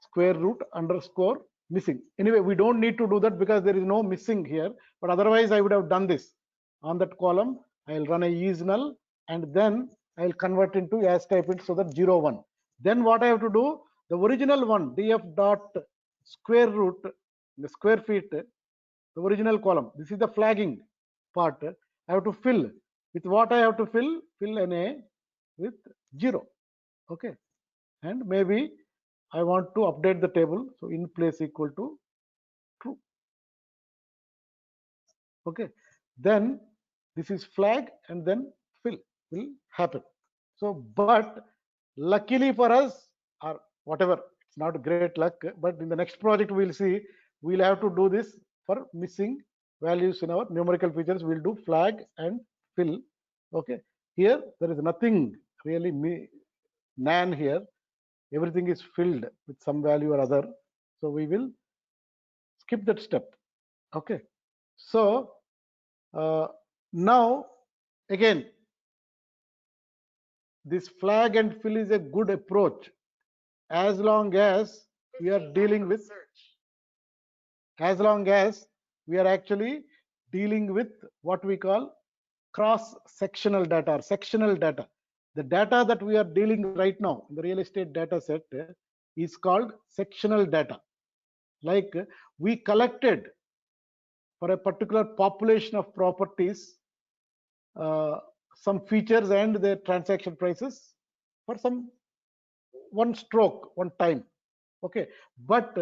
square root underscore missing. Anyway, we don't need to do that because there is no missing here, but otherwise I would have done this. On that column, I'll run a is null and then I'll convert into as type int so that 0 1. Then what I have to do, the original one, df dot square root, the square feet, the original column, this is the flagging part. I have to fill with what I have to fill na with 0. Okay, and maybe I want to update the table, so in place equal to true. Okay, then this is flag and then fill. will happen. So, but luckily for us, or whatever, it's not great luck, but in the next project we'll see, we'll have to do this for missing values in our numerical features. We'll do flag and fill. Okay, here there is nothing really nan here. Everything is filled with some value or other. So we will skip that step. Okay, so now again, this flag and fill is a good approach as long as we are dealing with, as long as we are actually dealing with what we call cross-sectional data or sectional data. The data that we are dealing with right now in the real estate data set is called sectional data. Like we collected for a particular population of properties some features and their transaction prices for some one stroke, one time. Okay, but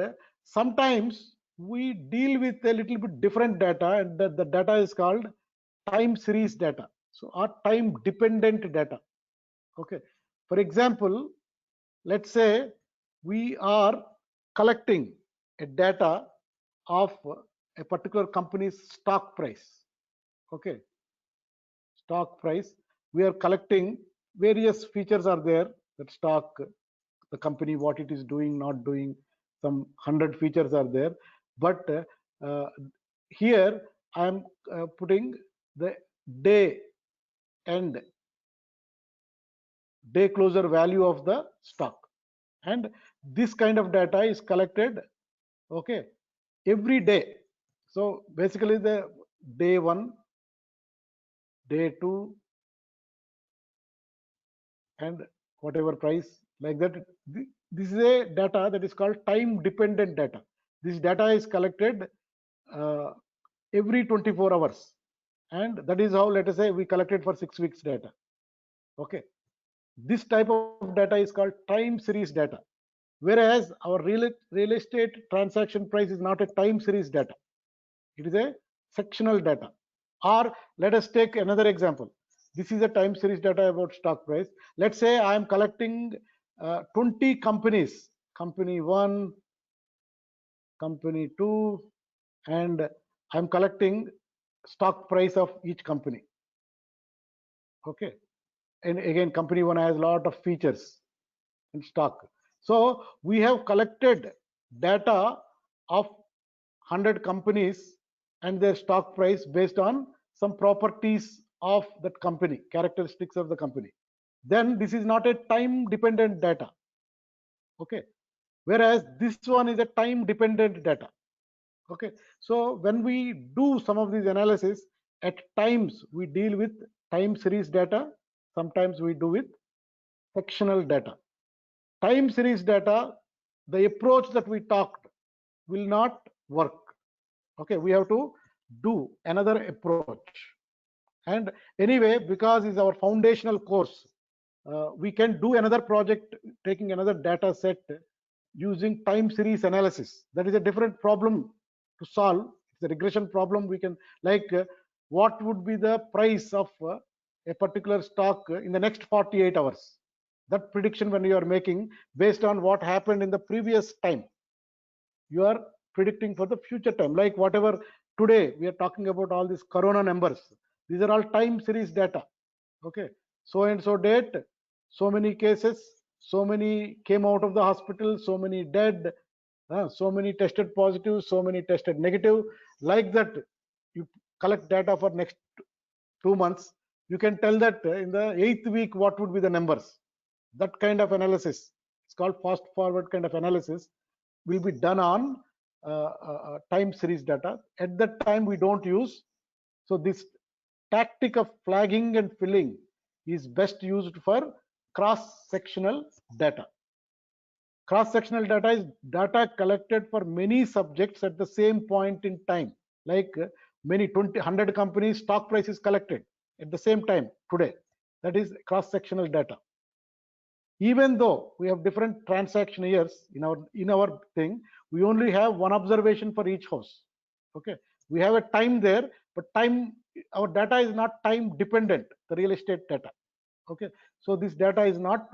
sometimes we deal with a little bit different data, and the data is called time series data. So, or time dependent data. Okay, for example, let's say we are collecting a data of a particular company's stock price. Okay, stock price. We are collecting various features are there, that stock, the company, what it is doing, not doing, some 100 features are there. But here I am putting the day end, day closer value of the stock, and this kind of data is collected, okay, every day. So basically the day 1, day 2, and whatever price, like that. This is a data that is called time dependent data. This data is collected every 24 hours, and that is how, let us say, we collected for 6 weeks data. Okay, this type of data is called time series data, whereas our real estate transaction price is not a time series data, it is a sectional data. Or let us take another example. This is a time series data about stock price. Let's say I am collecting 20 companies, company 1, company 2, and I'm collecting stock price of each company. Okay, and again, company 1 has a lot of features in stock. So we have collected data of 100 companies and their stock price based on some properties of that company, characteristics of the company. Then this is not a time dependent data. Okay, whereas this one is a time dependent data. Okay, so when we do some of these analysis, at times we deal with time series data, sometimes we do with sectional data. Time series data, the approach that we talked will not work. Okay, we have to do another approach. And anyway, because it's our foundational course, we can do another project taking another data set using time series analysis. That is a different problem to solve. It's a regression problem. We can, like, what would be the price of a particular stock in the next 48 hours? That prediction, when you are making based on what happened in the previous time, you are predicting for the future time. Like whatever today we are talking about, all these corona numbers, these are all time series data. Okay, so and so date, so many cases, so many came out of the hospital, so many dead, so many tested positive, so many tested negative. Like that, you collect data for next 2 months. You can tell that in the 8th week what would be the numbers. That kind of analysis, it's called fast forward kind of analysis, will be done on time series data. At that time we don't use, so this tactic of flagging and filling is best used for cross-sectional data. Cross-sectional data is data collected for many subjects at the same point in time. Like many 100 companies stock price is collected at the same time today. That is cross-sectional data. Even though we have different transaction years in our thing, we only have one observation for each house. Okay, we have a time there, but time, our data is not time dependent, the real estate data. Okay, so this data is not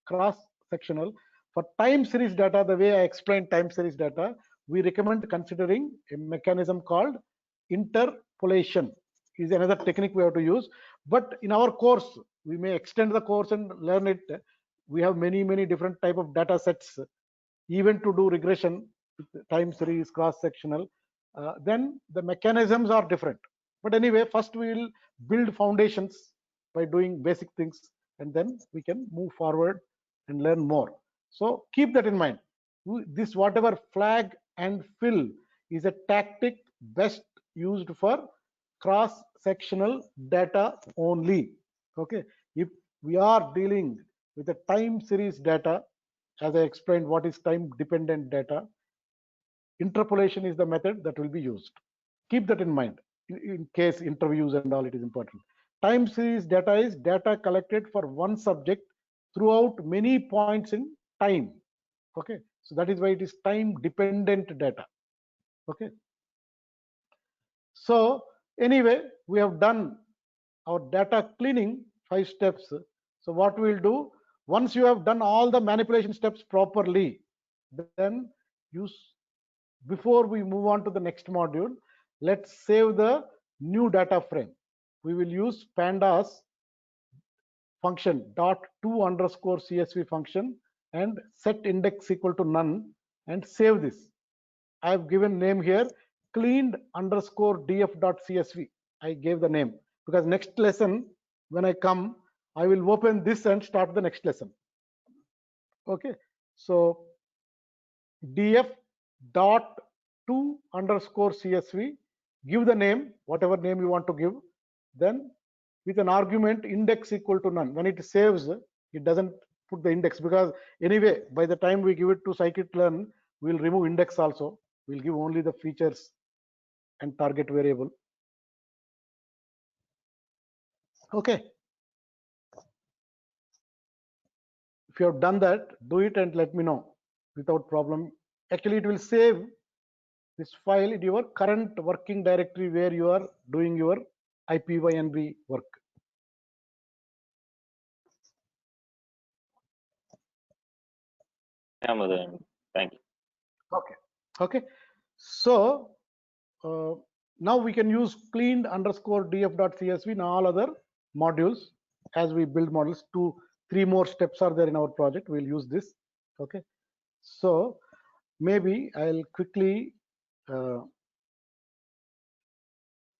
cross sectional. For time series data, the way I explained time series data, we recommend considering a mechanism called interpolation. Is another technique we have to use, but in our course we may extend the course and learn it. We have many different type of data sets, even to do regression with time series cross sectional. Then the mechanisms are different, but anyway, first we will build foundations by doing basic things, and then we can move forward and learn more. So keep that in mind. This whatever flag and fill is a tactic best used for cross sectional data only. Okay, if we are dealing with a time series data, as I explained what is time dependent data, interpolation is the method that will be used. Keep that in mind. In case interviews and all, it is important. Time series data is data collected for one subject throughout many points in time. Okay, so that is why it is time dependent data. Okay, so anyway, we have done our data cleaning 5 steps. So what we'll do, once you have done all the manipulation steps properly, then before we move on to the next module, let's save the new data frame. We will use pandas function .to_CSV function and set index equal to none and save this. I have given name here cleaned_df.csv. I gave the name because next lesson when I come, I will open this and start the next lesson. Okay, so df.to_CSV, give the name, whatever name you want to give, then with an argument index equal to none. When it saves, it doesn't put the index, because anyway by the time we give it to scikit-learn, we'll remove index also. We'll give only the features and target variable. Okay, if you have done that, do it and let me know without problem. Actually it will save this file in your current working directory where you are doing your IPYNB work. Yeah, Madan. Thank you. Okay, so now we can use cleaned_df.csv in all other modules. As we build models, 2-3 more steps are there in our project. We'll use this. Okay, so maybe I'll quickly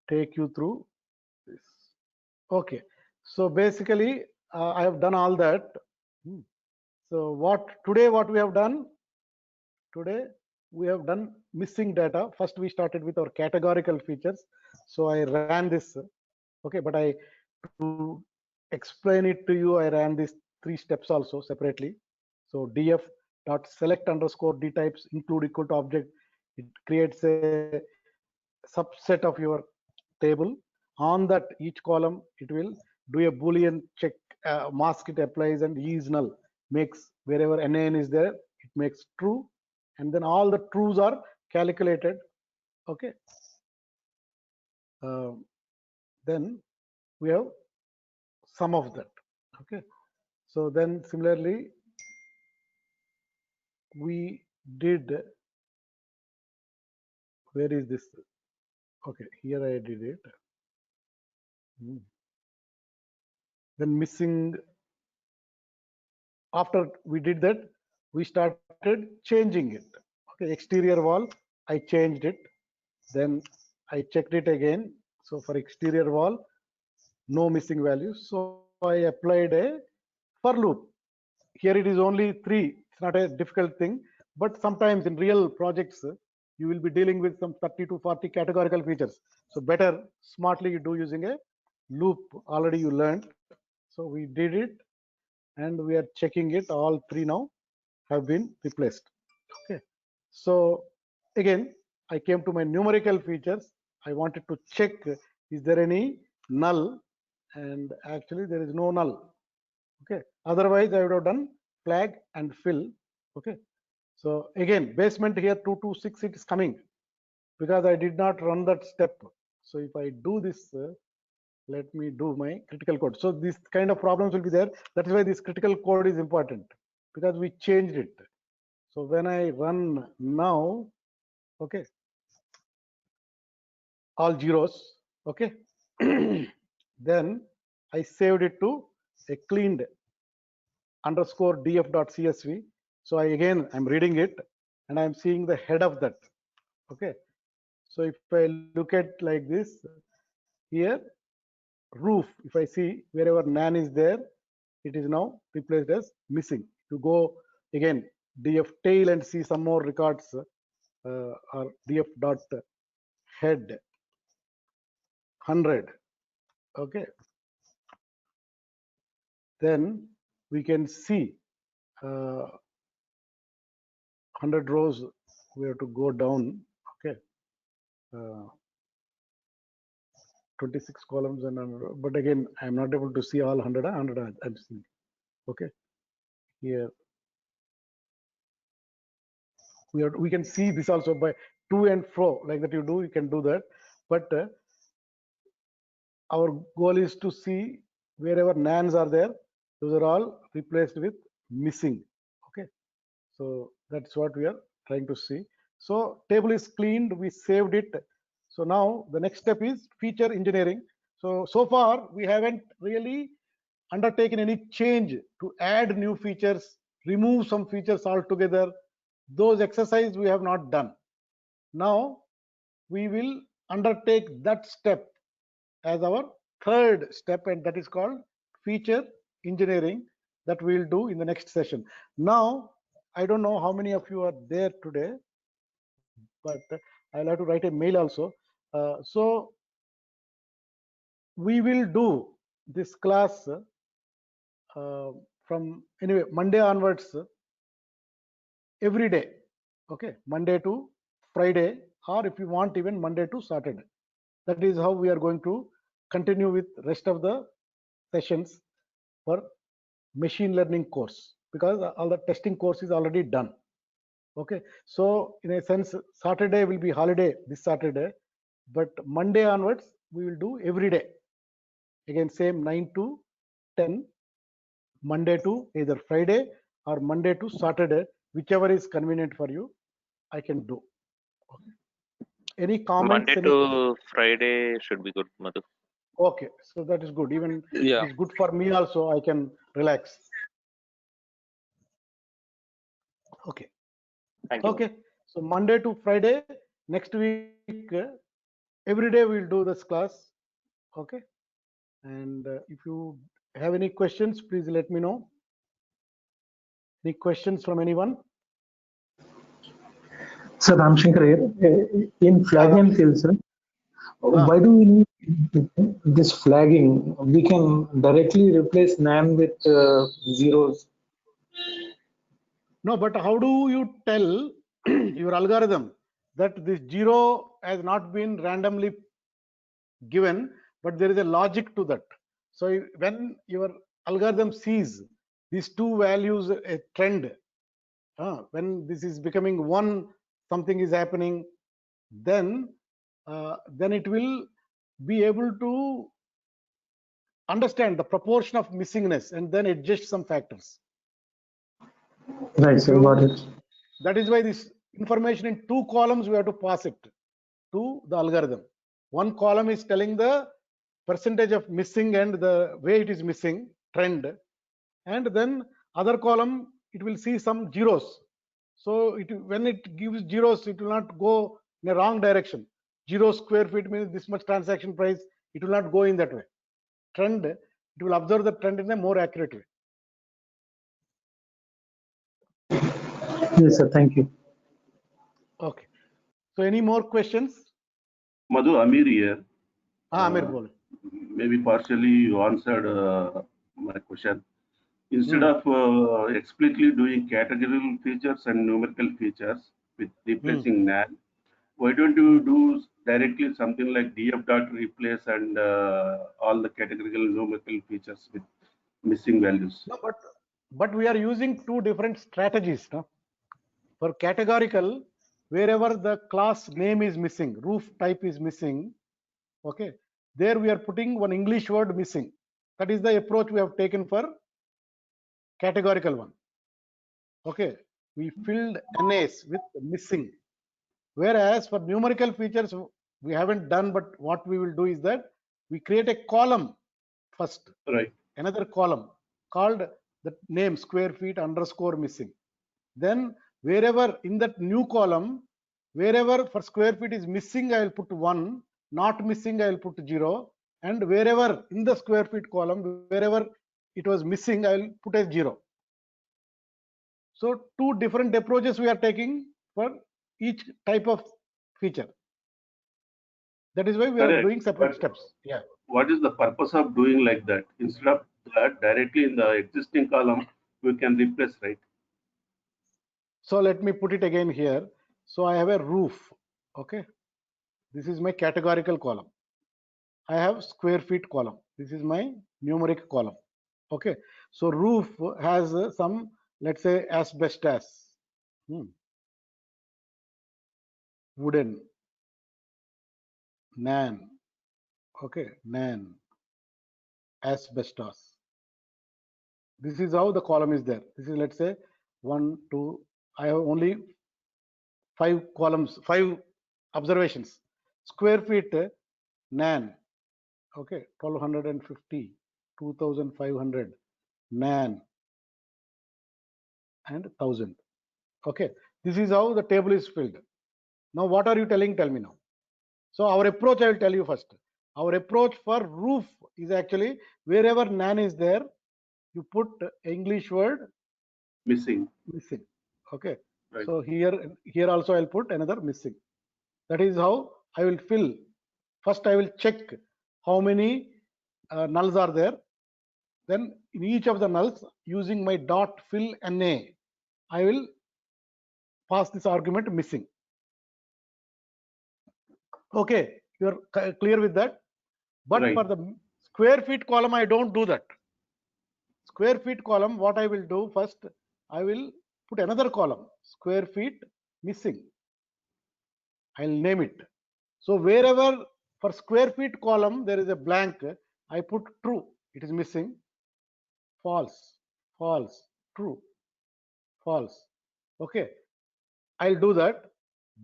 take you through this. Okay, so basically I have done all that. So what we have done today, we have done missing data. First we started with our categorical features, so I ran this. Okay, but to explain it to you, I ran these 3 steps also separately. So df.select_dtypes include equal to object, it creates a subset of your table. On that each column it will do a boolean check, mask it applies, and is null, makes wherever nan is there it makes true, and then all the trues are calculated. Okay, then we have some of that. Okay, so then similarly we did, where is this? Okay, here I did it. Then missing, after we did that, we started changing it. Okay, exterior wall, I changed it, then I checked it again. So for exterior wall, no missing values, so I applied a for loop. Here it is only 3, it's not a difficult thing, but sometimes in real projects you will be dealing with some 30 to 40 categorical features, so better smartly you do using a loop. Already you learned, so we did it and we are checking it. All 3 now have been replaced. Okay, so again I came to my numerical features. I wanted to check is there any null, and actually there is no null. Okay, otherwise I would have done flag and fill. Okay, so again basement here 226 it is coming because I did not run that step. So if I do this, let me do my critical code. So this kind of problems will be there. That is why this critical code is important, because we changed it. So when I run now, okay, all zeros, okay, then I saved it to a cleaned underscore df.csv. So I'm reading it and I'm seeing the head of that. Okay. So if I look at like this here, roof, if I see wherever nan is there, it is now replaced as missing. To go again df tail and see some more records, or df dot head 100. Okay. Then we can see 100 rows. We have to go down. Okay. 26 columns but again I'm not able to see all 100 I'm seeing. Okay, here we can see this also by to and fro like that. You can do that, but our goal is to see wherever nans are there, those are all replaced with missing. Okay, so that's what we are trying to see. So table is cleaned, we saved it. So now the next step is feature engineering. So far we haven't really undertaken any change to add new features, remove some features altogether. Those exercises we have not done. Now we will undertake that step as our third step, and that is called feature engineering, that we will do in the next session. Now I don't know how many of you are there today, but I'll have to write a mail also. So we will do this class from anyway Monday onwards, every day. Okay, Monday to Friday, or if you want even Monday to Saturday. That is how we are going to continue with rest of the sessions for machine learning course, because all the testing course is already done. Okay, so in a sense Saturday will be holiday this Saturday, but Monday onwards we will do every day. Again same 9 to 10, Monday to either Friday or Monday to Saturday, whichever is convenient for you, I can do. Okay. Any comments? Monday to Friday should be good, Madhu. Okay, so that is good. Even Yeah. it is good for me also. I can relax. Okay. Thank you. Okay. So Monday to Friday. Next week, every day we'll do this class. Okay. And if you have any questions, please let me know. Any questions from anyone? Sir, Ramshankar here. In flagging and fill, sir, why do we need this flagging? We can directly replace nan with zeros. No, but how do you tell your algorithm that this zero has not been randomly given, but there is a logic to that? So when your algorithm sees these two values, a trend, when this is becoming one, something is happening, then it will be able to understand the proportion of missingness and then adjust some factors. Right, sir, got it. That is why this information in two columns we have to pass it to the algorithm. One column is telling the percentage of missing and the way it is missing, trend, and then other column it will see some zeros. So when it gives zeros, it will not go in a wrong direction. 0 square feet means this much transaction price. It will not go in that way. Trend, it will observe the trend in a more accurate way. Yes, sir, thank you. Okay. So any more questions? Madhu, Amir here. Amir, bol. Maybe partially you answered my question. Instead of explicitly doing categorical features and numerical features with replacing nan, why don't you do directly something like df dot replace and all the categorical numerical features with missing values? No, but we are using two different strategies. No? For categorical, wherever the class name is missing, roof type is missing, okay, there we are putting one English word missing. That is the approach we have taken for categorical one. Okay, we filled NAs with missing. Whereas for numerical features, we haven't done, but what we will do is that we create a column first, Right. another column called the name square feet underscore missing. Then wherever in that new column, wherever for square feet is missing, I will put 1, not missing, I will put 0. And wherever in the square feet column, wherever it was missing, I will put a 0. So two different approaches we are taking for each type of feature. That is why we are Correct. doing separate But steps. Yeah. what is the purpose of doing like that? Instead of that, directly in the existing column, we can replace, right? So let me put it again here. So I have a roof. Okay. This is my categorical column. I have square feet column. This is my numeric column. Okay. So roof has some, let's say, asbestos, wooden, nan. Okay. Nan, asbestos. This is how the column is there. This is, let's say, 1, 2. I have only 5 columns, 5 observations. Square feet, nan. Okay, 1250, 2500, nan, and 1000. Okay, this is how the table is filled. Now, what are you telling? Tell me now. So, our approach, I will tell you first. Our approach for roof is actually wherever nan is there, you put English word Missing. Okay. Right. So here also I'll put another missing. That is how I will fill. First I will check how many nulls are there. Then in each of the nulls, using my dot fill NA, I will pass this argument missing. Okay, you're clear with that? But Right. for the square feet column, I don't do that. Square feet column, what I will do first, I will put another column, square feet missing. I'll name it. So wherever for square feet column there is a blank, I put true. It is missing. False, false, true, false. Okay. I'll do that.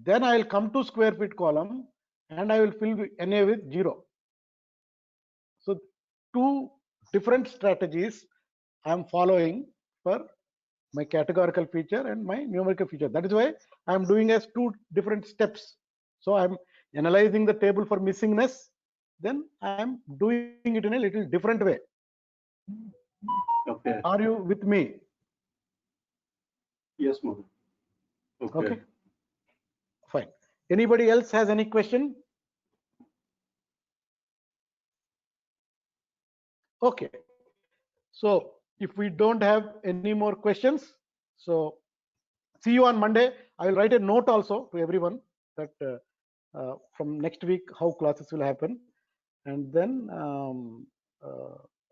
Then I'll come to square feet column and I will fill NA with 0. So two different strategies I am following for my categorical feature and my numerical feature. That is why I am doing as two different steps. So I am analyzing the table for missingness, then I am doing it in a little different way. Okay. Are you with me? Yes, Mohan. Okay. Fine. Anybody else has any question? Okay. So if we don't have any more questions, so see you on Monday. I will write a note also to everyone that from next week how classes will happen, and then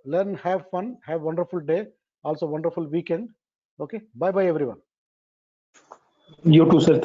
learn, have fun, have wonderful day, also wonderful weekend. Okay, bye bye everyone. You too, sir.